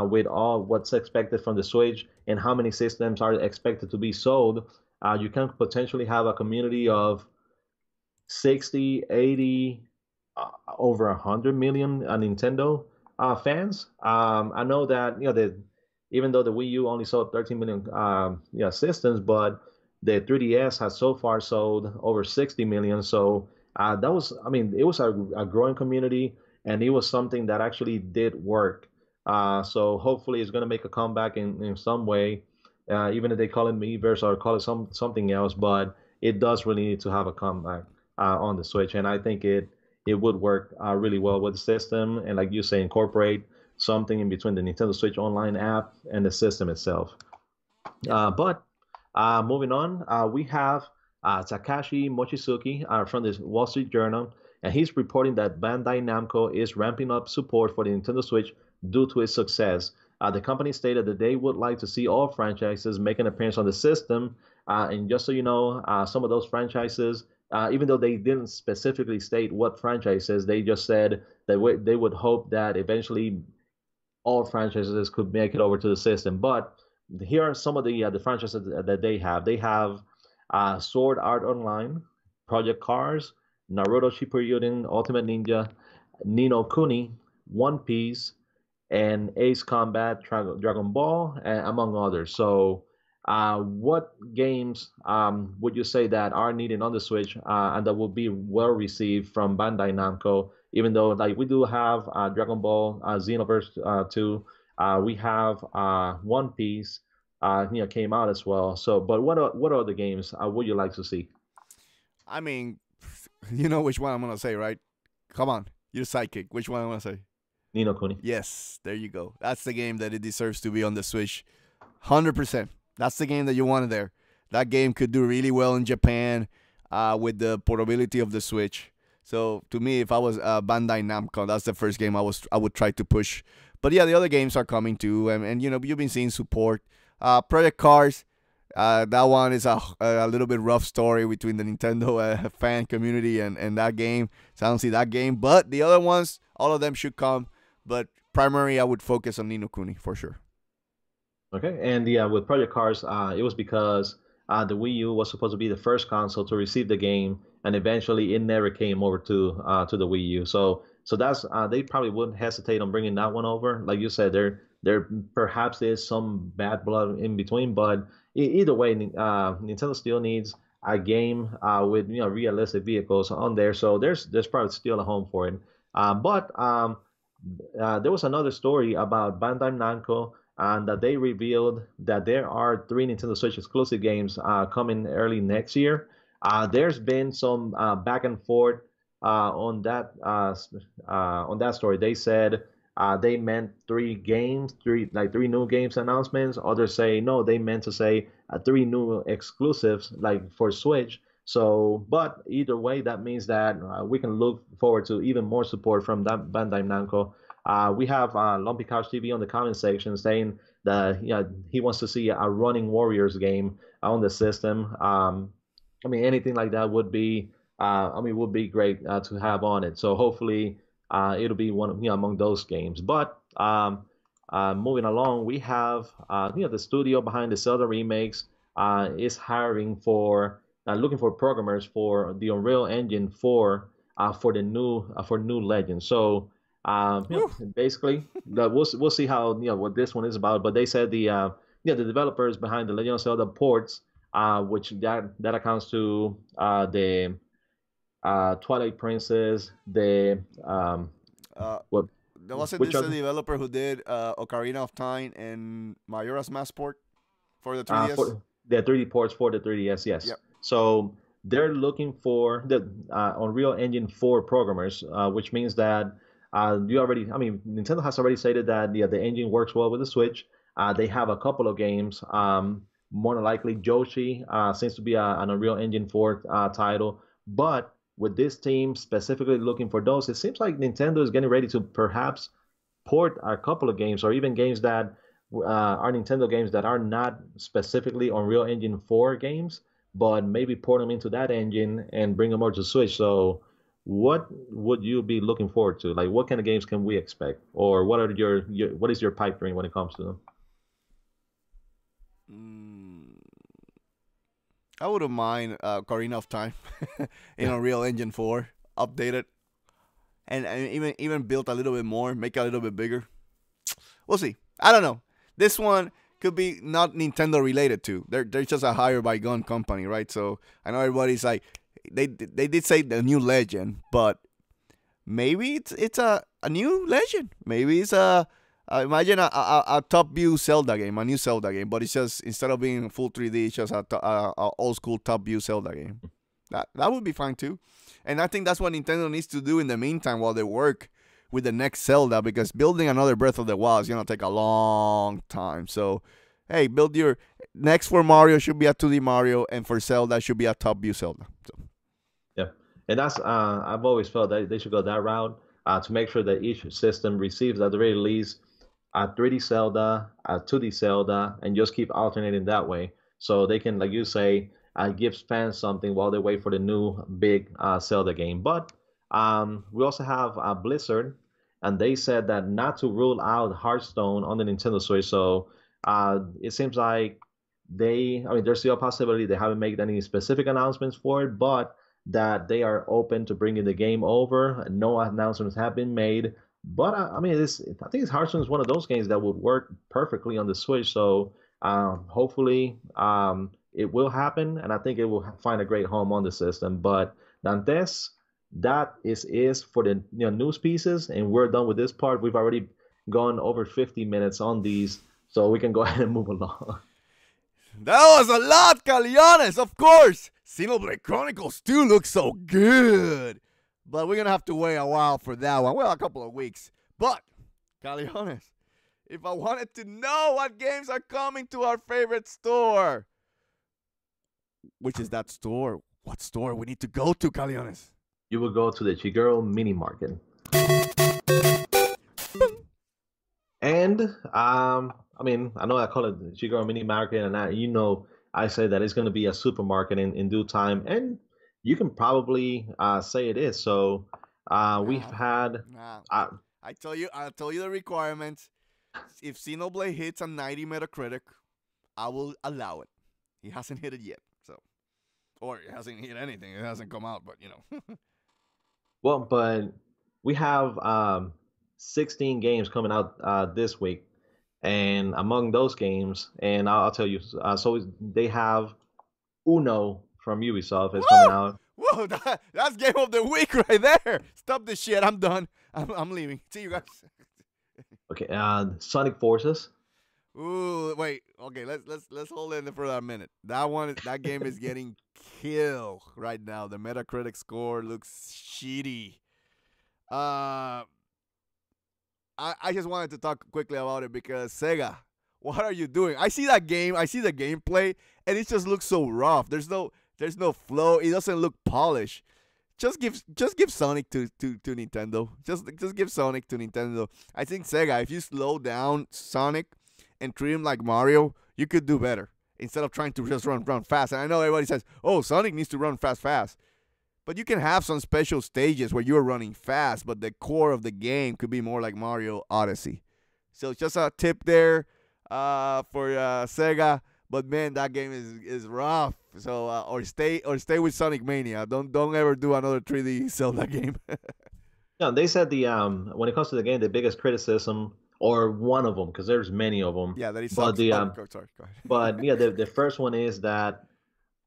with all what's expected from the Switch and how many systems are expected to be sold, you can potentially have a community of 60, 80, over 100 million Nintendo fans. I know that even though the Wii U only sold 13 million systems, but the 3DS has so far sold over 60 million. So that was, I mean, it was a growing community, and it was something that actually did work. So hopefully it's going to make a comeback in some way, even if they call it Miiverse or call it something else. But it does really need to have a comeback on the Switch, and I think it would work really well with the system. And like you say, incorporate something in between the Nintendo Switch Online app and the system itself. But moving on, we have Takashi Mochizuki from the Wall Street Journal, and he's reporting that Bandai Namco is ramping up support for the Nintendo Switch due to its success. The company stated that they would like to see all franchises make an appearance on the system. And just so you know, some of those franchises, even though they didn't specifically state what franchises, they just said that they would hope that eventually all franchises could make it over to the system. But here are some of the franchises that they have. They have Sword Art Online, Project Cars, Naruto Shippuden, Ultimate Ninja, Ni no Kuni, One Piece, and Ace Combat, Dragon Ball, among others. So, what games would you say that are needed on the Switch and that will be well received from Bandai Namco? Even though, like, we do have Dragon Ball, Xenoverse 2, we have One Piece, came out as well. So, but what are the games would you like to see? I mean, you know which one I'm gonna say, right? Come on, you're psychic. Which one I'm gonna say? Ni no Kuni. Yes, there you go. That's the game that it deserves to be on the Switch. 100%. That's the game that you wanted there. That game could do really well in Japan with the portability of the Switch. So to me, if I was Bandai Namco, that's the first game I would try to push. But yeah, the other games are coming too, and you've been seeing support. Project Cars. That one is a little bit rough story between the Nintendo fan community and that game. So I don't see that game. But the other ones, all of them should come. But primary, I would focus on Ni no Kuni for sure. Okay, and with Project Cars, it was because the Wii U was supposed to be the first console to receive the game, and eventually it never came over to the Wii U. So that's they probably wouldn't hesitate on bringing that one over. Like you said, there perhaps there's some bad blood in between, but either way, Nintendo still needs a game with realistic vehicles on there. So there's probably still a home for it. But there was another story about Bandai Namco, and that they revealed that there are three Nintendo Switch exclusive games coming early next year. There's been some back and forth on that story. They said they meant three games, three new games announcements. Others say no, they meant to say three new exclusives like for Switch. So, but either way, that means that we can look forward to even more support from that Bandai Namco. We have Lumpy Couch TV on the comment section saying that he wants to see a running Warriors game on the system. I mean, anything like that would be, would be great to have on it. So hopefully, it'll be one of among those games. But moving along, we have the studio behind the Zelda remakes is hiring for looking for programmers for the Unreal Engine for the new Legend. So basically, we'll see how what this one is about. But they said the developers behind the Legend of Zelda ports, which that accounts to the Twilight Princess, the Uh, what wasn't which this the other developer who did Ocarina of Time and Majora's Mask port for the uh, 3DS? for the 3D ports for the 3DS, yes. Yep. So they're looking for the Unreal Engine 4 programmers, which means that Nintendo has already stated that the engine works well with the Switch. They have a couple of games. More than likely, Joshi seems to be an Unreal Engine 4 title, but with this team specifically looking for those, it seems like Nintendo is getting ready to perhaps port a couple of games or even games that are Nintendo games that are not specifically Unreal Engine 4 games, but maybe port them into that engine and bring them over to Switch. So, what would you be looking forward to? Like, what kind of games can we expect, or what are what is your pipe dream when it comes to them? Mm, I wouldn't mind Ocarina of Time in Yeah. Unreal Engine 4, updated, and even built a little bit more, make it a little bit bigger. We'll see. I don't know. This one could be not Nintendo related to. They're just a hire by gun company, right? So I know everybody's like they did say the new Legend, but maybe it's a new Legend. Maybe it's imagine a top view Zelda game, a new Zelda game, but it's just instead of being full 3D, it's just a old school top view Zelda game. That would be fine too, and I think that's what Nintendo needs to do in the meantime while they work with the next Zelda, because building another Breath of the Wild is gonna take a long time. So, hey, build your next for Mario should be a 2D Mario, and for Zelda should be a top view Zelda. So, Yeah, and that's I've always felt that they should go that route to make sure that each system receives at the very least a 3D Zelda, a 2D Zelda, and just keep alternating that way, so they can, like you say, give fans something while they wait for the new big Zelda game. But we also have Blizzard, and they said that not to rule out Hearthstone on the Nintendo Switch. So it seems like there's still a possibility. They haven't made any specific announcements for it, but that they are open to bringing the game over. No announcements have been made, but I think Hearthstone is one of those games that would work perfectly on the Switch. So hopefully, it will happen, and I think it will find a great home on the system. But Dantes, that is for the news pieces, and we're done with this part. We've already gone over 50 minutes on these, so we can go ahead and move along. that was a lot, Caleones, of course. Xenoblade Chronicles 2 looks so good. But we're going to have to wait a while for that one. Well, a couple of weeks. But, Caleones, if I wanted to know what games are coming to our favorite store, which is that store? What store we need to go to, Caleones? You will go to the Chiguro Mini Market. And I know I call it the Chiguro Mini Market, and I say that it's going to be a supermarket in due time, and you can probably say it is. So we've Nah, had nah. uh, I'll tell you the requirements. if Xenoblade hits a 90 Metacritic, I will allow it. He hasn't hit it yet, so or it hasn't hit anything. It hasn't come out, but you know. Well, but we have 16 games coming out this week, and among those games, and I'll tell you, so they have Uno from Ubisoft is coming out. Whoa, that's game of the week right there. Stop this shit. I'm done. I'm leaving. See you guys. Okay, Sonic Forces. Ooh, wait. Okay, let's hold in for a minute. That game is getting killed right now. The Metacritic score looks shitty. I just wanted to talk quickly about it because Sega, what are you doing? I see that game. I see the gameplay, and it just looks so rough. There's no flow. It doesn't look polished. Just give Sonic to Nintendo. Just give Sonic to Nintendo. I think Sega, if you slow down Sonic and treat him like Mario, you could do better instead of trying to just run fast. And I know everybody says, "Oh, Sonic needs to run fast." But you can have some special stages where you're running fast, but the core of the game could be more like Mario Odyssey. So just a tip there for Sega. But man, that game is rough. So or stay with Sonic Mania. Don't ever do another 3D Zelda game. Yeah, they said the when it comes to the game, the biggest criticism, or one of them, because there's many of them. Yeah, that is. But the sorry, go ahead. but yeah, the first one is that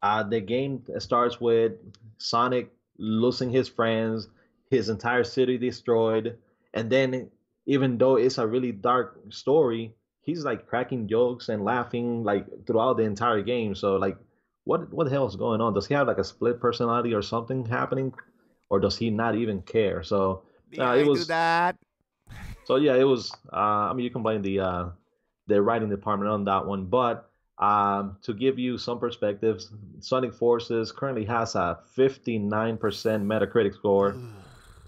the game starts with Sonic losing his friends, his entire city destroyed, and then even though it's a really dark story, he's like cracking jokes and laughing like throughout the entire game. So like, what the hell is going on? Does he have like a split personality or something happening, or does he not even care? So it was do that. So yeah, it was. I mean, you can blame the writing department on that one, but to give you some perspectives, Sonic Forces currently has a 59% Metacritic score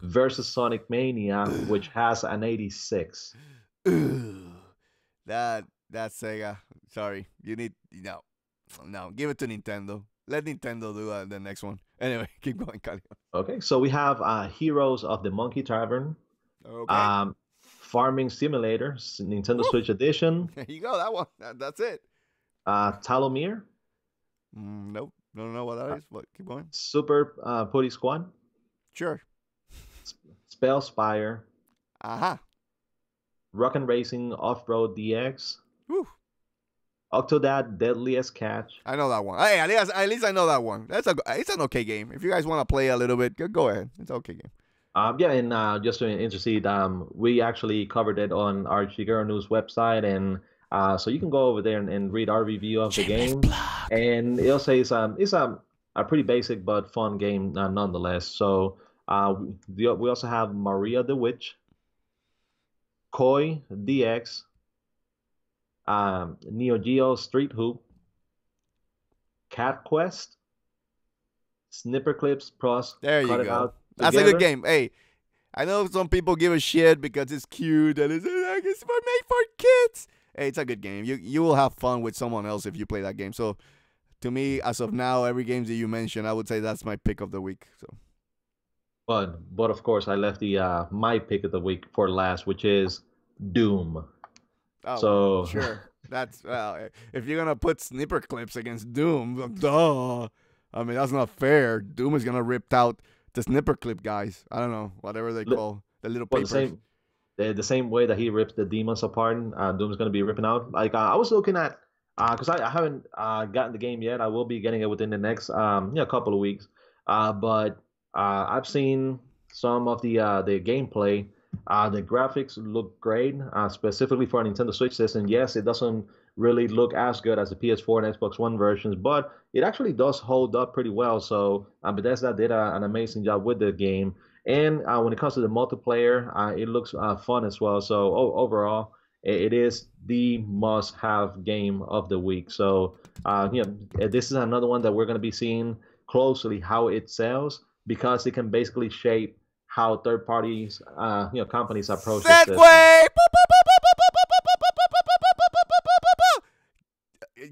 versus Sonic Mania, which has an 86. That's Sega. Sorry, you need no. Give it to Nintendo. Let Nintendo do the next one. Anyway, keep going, Cali. Okay, so we have Heroes of the Monkey Tavern. Okay. Farming Simulator, Nintendo Switch Edition. There you go. That one. That's it. Talomere. Nope. Don't know what that is, but keep going. Super Putty Squad. Sure. Spell Spire. Aha. Rock'n Racing Off-Road DX. Woo. Octodad Deadliest Catch. I know that one. Hey, at least I know that one. It's an okay game. If you guys want to play a little bit, go ahead. It's an okay game. Yeah, and just to intercede, we actually covered it on our Shigeru News website, and so you can go over there and read our review of the game. And it'll say it's a pretty basic but fun game nonetheless. So we also have Maria the Witch, Koi DX, Neo Geo Street Hoop, Cat Quest, Snipper Clips Plus. There you go. That's a good game. Hey, I know some people give a shit because it's cute and it's made for kids. Hey, it's a good game. You will have fun with someone else if you play that game. So, to me, as of now, every game that you mentioned, I would say that's my pick of the week. So, but of course, I left the my pick of the week for last, which is Doom. Oh, so sure, that's if you're gonna put Snipper Clips against Doom, duh. I mean, that's not fair. Doom is gonna rip out the Snipper Clip guys. I don't know, whatever they call the little papers. The same way that he rips the demons apart, Doom's gonna be ripping out. Like I was looking at, because I haven't gotten the game yet. I will be getting it within the next couple of weeks. But I've seen some of the gameplay. The graphics look great, specifically for a Nintendo Switch system. Yes, it doesn't really look as good as the PS4 and Xbox One versions, but it actually does hold up pretty well. So Bethesda did an amazing job with the game. And when it comes to the multiplayer, it looks fun as well. So overall, it is the must-have game of the week. So this is another one that we're going to be seeing closely how it sells, because it can basically shape how third parties, companies approach this.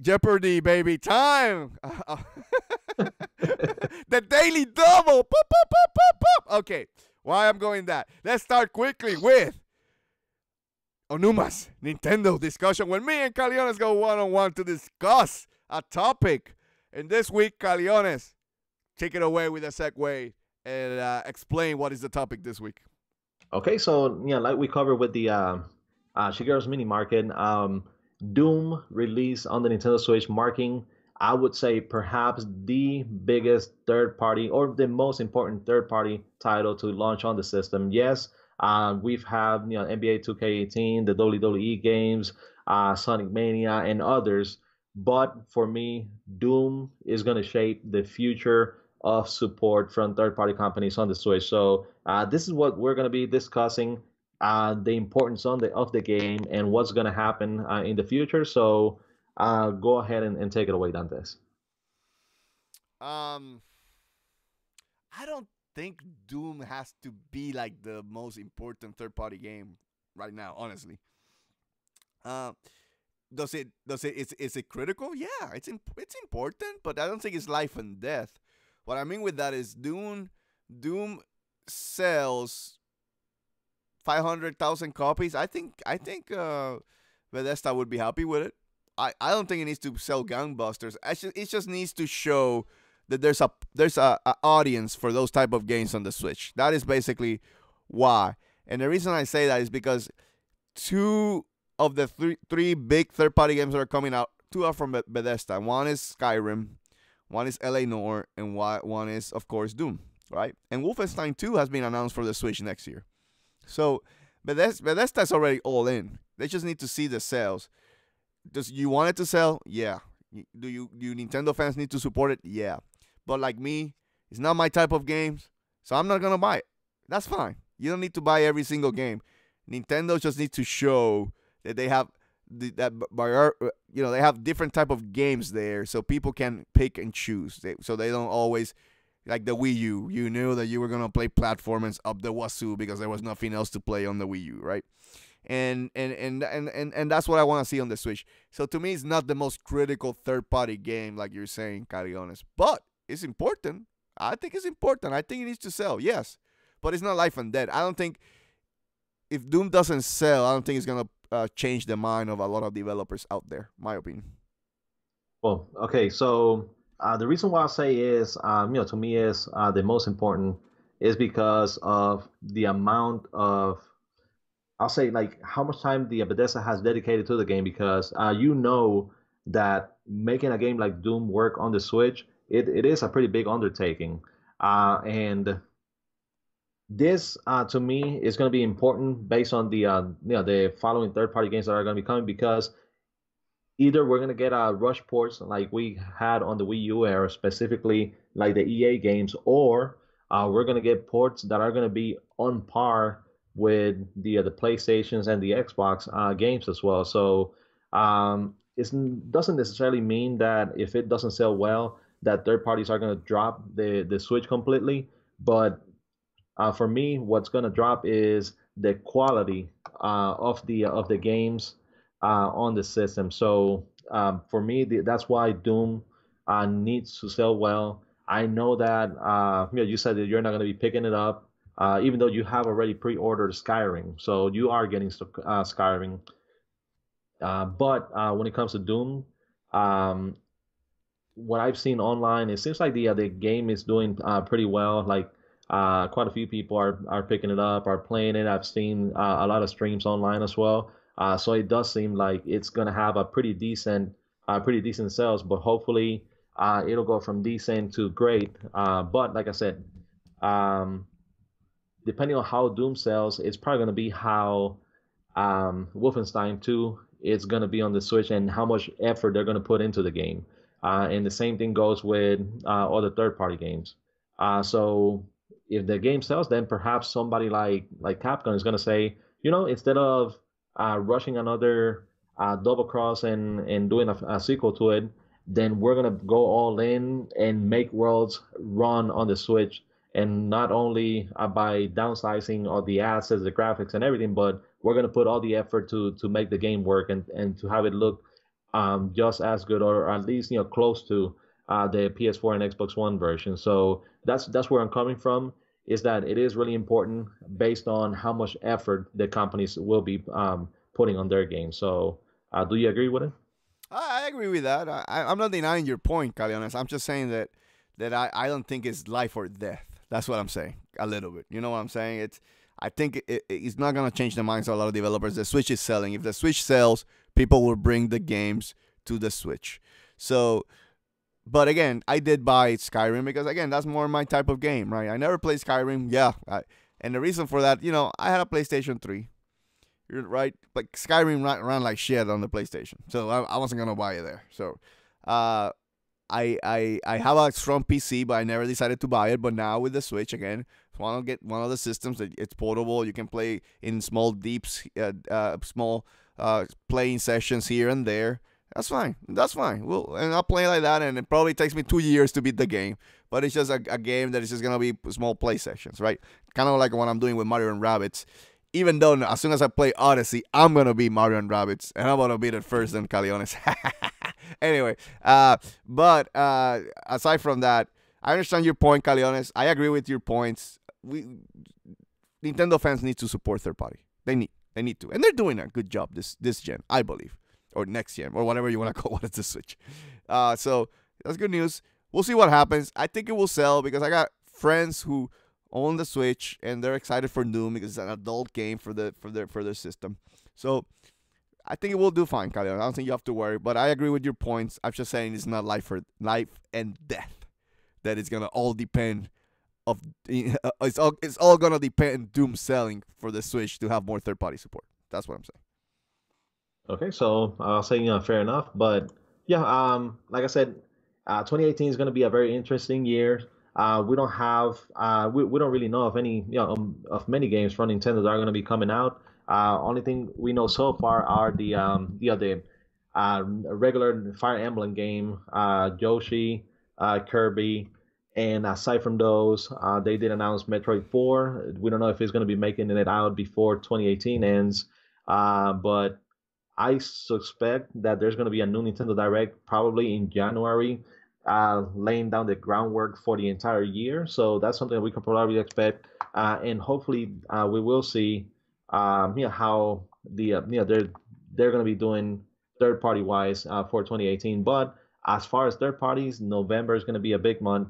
Jeopardy, baby, time. The daily double. Okay, why I'm going that? Let's start quickly with Onuma's Nintendo discussion when me and Caleones go one-on-one to discuss a topic. And this week, Caleones, take it away with a segue and explain what is the topic this week. Okay, so yeah, like we covered with the Shigeru's Mini Market, Doom released on the Nintendo Switch, marking, I would say, perhaps the biggest third-party or the most important third-party title to launch on the system. Yes, we've had NBA 2K18, the WWE games, Sonic Mania, and others. But for me, Doom is going to shape the future of support from third-party companies on the Switch. So this is what we're going to be discussing, the importance of the game and what's going to happen in the future. So go ahead and take it away, Dantes. I don't think Doom has to be like the most important third-party game right now, honestly. Is it critical? Yeah, it's important, but I don't think it's life and death. What I mean with that is Doom sells 500,000 copies. I think Bethesda would be happy with it. I don't think it needs to sell gangbusters. It just needs to show that there's a audience for those type of games on the Switch. That is basically why. And the reason I say that is because two of the three big third-party games that are coming out, two are from Bethesda. One is Skyrim, one is LA Noire, and one is, of course, Doom, right? And Wolfenstein 2 has been announced for the Switch next year. So Bethesda's already all in. They just need to see the sales. Does you want it to sell? Yeah. Do you Nintendo fans need to support it? Yeah. But like me, it's not my type of games, so I'm not gonna buy it. That's fine. You don't need to buy every single game. Nintendo just needs to show that they have they have different type of games there, so people can pick and choose. So they don't always, like the Wii U. You knew that you were gonna play platformers up the wazoo because there was nothing else to play on the Wii U, right? And that's what I want to see on the Switch. So to me, it's not the most critical third-party game, like you're saying, Caleones, but it's important. I think it's important. I think it needs to sell, yes, but it's not life and death. I don't think if Doom doesn't sell, I don't think it's gonna change the mind of a lot of developers out there. My opinion. Well, okay, so the reason why I say is, to me is the most important is because of the amount of, I'll say, like, how much time the Bethesda has dedicated to the game, because that making a game like Doom work on the Switch, it is a pretty big undertaking. And this, to me, is going to be important based on the following third-party games that are going to be coming, because either we're going to get rush ports like we had on the Wii U era, specifically like the EA games, or we're going to get ports that are going to be on par with the PlayStations and the Xbox games as well. So it doesn't necessarily mean that if it doesn't sell well, that third parties are going to drop the Switch completely. But for me, what's going to drop is the quality of the games on the system. So for me, that's why Doom needs to sell well. I know that you said that you're not going to be picking it up, even though you have already pre-ordered Skyrim, so you are getting Skyrim. But when it comes to Doom, what I've seen online, it seems like the game is doing pretty well. Like quite a few people are picking it up, are playing it. I've seen a lot of streams online as well. So it does seem like it's gonna have a pretty decent sales. But hopefully, it'll go from decent to great. But like I said, depending on how Doom sells, it's probably going to be how Wolfenstein 2 is going to be on the Switch and how much effort they're going to put into the game. And the same thing goes with other third-party games. So if the game sells, then perhaps somebody like Capcom is going to say, instead of rushing another Double Cross and doing a sequel to it, then we're going to go all in and make Worlds run on the Switch. And not only by downsizing all the assets, the graphics, and everything, but we're going to put all the effort to make the game work and to have it look just as good, or at least close to the PS4 and Xbox One version. So that's where I'm coming from, is that it is really important based on how much effort the companies will be putting on their game. So, do you agree with it? I agree with that. I'm not denying your point, Caleones. I'm just saying that I don't think it's life or death. That's what I'm saying. A little bit. You know what I'm saying? I think it's not gonna change the minds of a lot of developers. The Switch is selling. If the Switch sells, people will bring the games to the Switch. So, but again, I did buy Skyrim because again, that's more my type of game, right? I never played Skyrim. Yeah, and the reason for that, I had a PlayStation 3. Right, like Skyrim ran like shit on the PlayStation, so I wasn't gonna buy it there. So, I have a strong PC, but I never decided to buy it. But now with the Switch again, I want to get one of the systems that it's portable. You can play in small playing sessions here and there. That's fine. And I'll play like that, and it probably takes me 2 years to beat the game. But it's just a game that is just gonna be small play sessions, right? Kind of like what I'm doing with Mario and Rabbids. Even though as soon as I play Odyssey, I'm going to be Mario and Rabbids. And I'm going to beat it first than Caleones. Anyway, but aside from that, I understand your point, Caleones. I agree with your points. Nintendo fans need to support third party. They need to. And they're doing a good job this gen, I believe. Or next gen, or whatever you want to call it, the Switch. So that's good news. We'll see what happens. I think it will sell because I got friends who own the Switch and they're excited for Doom because it's an adult game for their system. So I think it will do fine, Kyle. I don't think you have to worry, but I agree with your points. I'm just saying it's not life and death. That it's gonna all depend of it's all gonna depend Doom selling for the Switch to have more third party support. That's what I'm saying. Okay, so I'll say fair enough, but yeah, like I said, 2018 is going to be a very interesting year. We don't have we don't really know of any of many games from Nintendo that are going to be coming out. Only thing we know so far are the regular Fire Emblem game, Yoshi, Kirby, and aside from those, they did announce Metroid 4. We don't know if it's going to be making it out before 2018 ends, but I suspect that there's going to be a new Nintendo Direct probably in January, laying down the groundwork for the entire year. So that's something that we can probably expect, and hopefully we will see, how they're going to be doing third party wise for 2018. But as far as third parties, November is going to be a big month.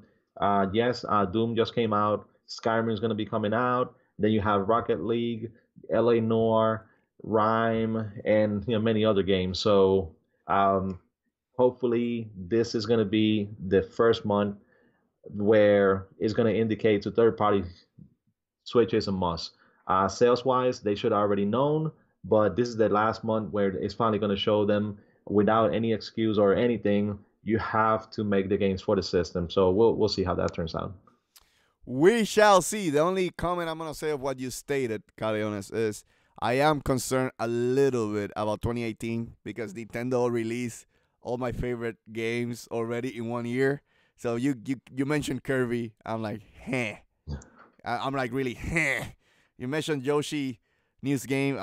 Yes, Doom just came out. Skyrim is going to be coming out. Then you have Rocket League, LA Noire, Rhyme, and many other games. So hopefully this is going to be the first month where it's going to indicate to third party Switch is a must. Sales wise, they should already known, but this is the last month where it's finally going to show them without any excuse or anything. You have to make the games for the system. So we'll see how that turns out. We shall see. The only comment I'm going to say of what you stated, Caleones, is I am concerned a little bit about 2018 because Nintendo released all my favorite games already in 1 year. So you mentioned Kirby. I'm like, heh. I'm like, really, heh. You mentioned Yoshi's game.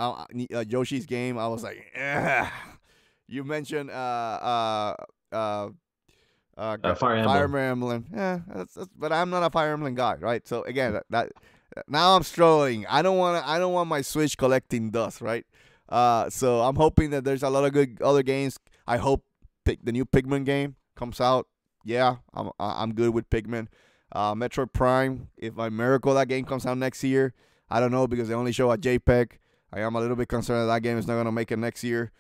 Yoshi's game. I was like, ugh. You mentioned Fire Emblem. Yeah, but I'm not a Fire Emblem guy, right? So again, that now I'm struggling. I don't want my Switch collecting dust, right? So I'm hoping that there's a lot of good other games. I hope the new Pikmin game comes out. Yeah, I'm good with Pikmin. Metroid Prime, if by miracle that game comes out next year, I don't know because they only show a JPEG. I am a little bit concerned that game is not gonna make it next year.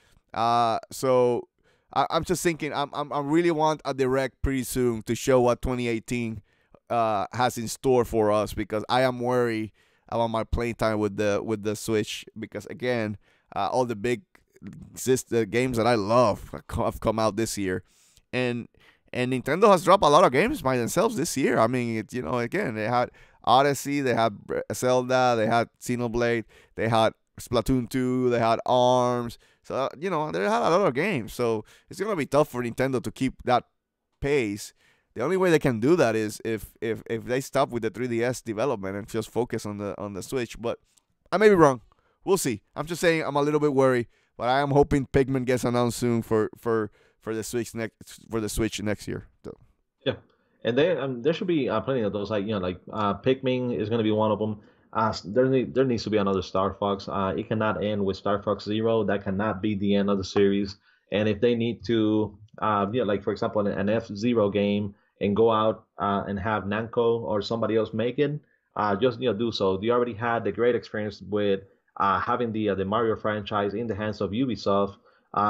So I'm just thinking I really want a direct pretty soon to show what 2018 has in store for us because I am worried about my playing time with the Switch because again all the big games that I love have come out this year and Nintendo has dropped a lot of games by themselves this year. I mean again they had Odyssey, they had Zelda, they had Xenoblade, they had Splatoon 2, they had ARMS. So, they had a lot of games. So, it's going to be tough for Nintendo to keep that pace. The only way they can do that is if they stop with the 3DS development and just focus on the Switch. But I may be wrong. We'll see. I'm just saying I'm a little bit worried. But I am hoping Pikmin gets announced soon for the Switch next year. So. Yeah. And there should be plenty of those. Pikmin is going to be one of them. There needs to be another Star Fox. It cannot end with Star Fox Zero. That cannot be the end of the series. And if they need to, like for example, an F-Zero game and go out and have Namco or somebody else make it, just do so. They already had the great experience with having the Mario franchise in the hands of Ubisoft.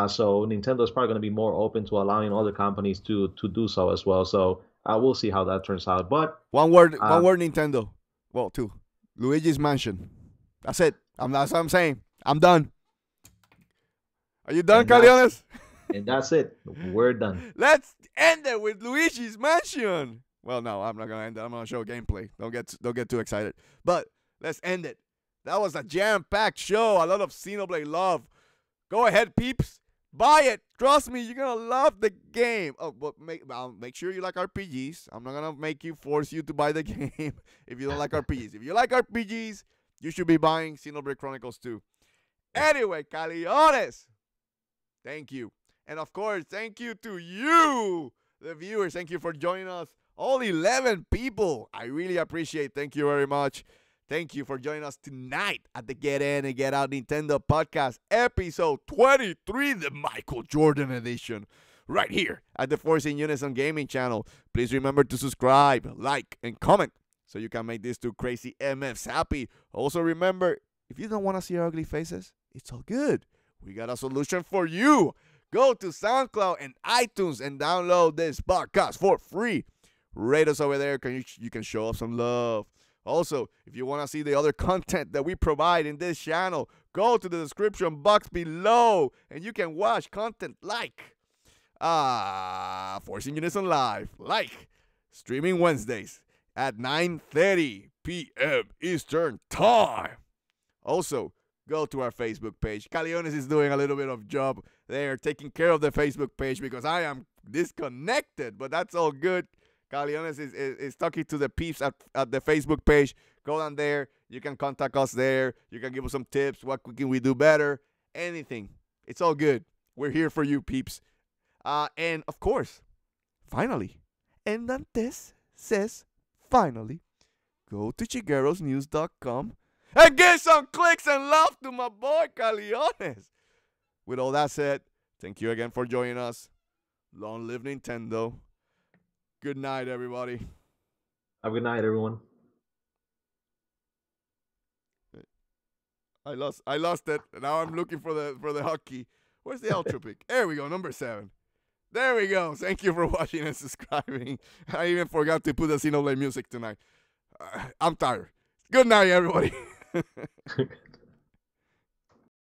So Nintendo is probably going to be more open to allowing other companies to do so as well. So we'll see how that turns out. But one word, Nintendo. Well, two. Luigi's Mansion. That's it. That's what I'm saying. I'm done. Are you done, Caleones? And that's it. We're done. Let's end it with Luigi's Mansion. Well, no, I'm not gonna end it. I'm gonna show gameplay. Don't get too excited. But let's end it. That was a jam-packed show. A lot of Xenoblade love. Go ahead, peeps. Buy it. Trust me, you're gonna love the game. Oh, but make sure you like RPGs. I'm not gonna force you to buy the game if you don't like RPGs. If you like RPGs, you should be buying Xenoblade Chronicles 2. Anyway, Caleones, thank you. And of course, thank you to you, the viewers. Thank you for joining us. All 11 people. I really appreciate it. Thank you very much. Thank you for joining us tonight at the Get In and Get Out Nintendo Podcast, episode 23, the Michael Jordan edition, right here at the Force In Unison Gaming channel. Please remember to subscribe, like, and comment so you can make these two crazy MFs happy. Also remember, if you don't want to see our ugly faces, it's all good. We got a solution for you. Go to SoundCloud and iTunes and download this podcast for free. Rate us over there. You can show us some love. Also, if you want to see the other content that we provide in this channel, go to the description box below and you can watch content like Force In Unison Live, like streaming Wednesdays at 9:30 p.m. Eastern Time. Also, go to our Facebook page. Caleones is doing a little bit of job there, taking care of the Facebook page because I am disconnected, but that's all good. Caleones is talking to the peeps at the Facebook page. Go down there. You can contact us there. You can give us some tips. What can we do better? Anything. It's all good. We're here for you, peeps. And, of course, finally, and Dantes says, finally, go to chiguerosnews.com and give some clicks and love to my boy, Caleones. With all that said, thank you again for joining us. Long live Nintendo. Good night, everybody. Have a good night, everyone. I lost it. Now I'm looking for the hotkey. Where's the outro pick? There we go, number 7. There we go. Thank you for watching and subscribing. I even forgot to put the Xenoblade music tonight. I'm tired. Good night, everybody.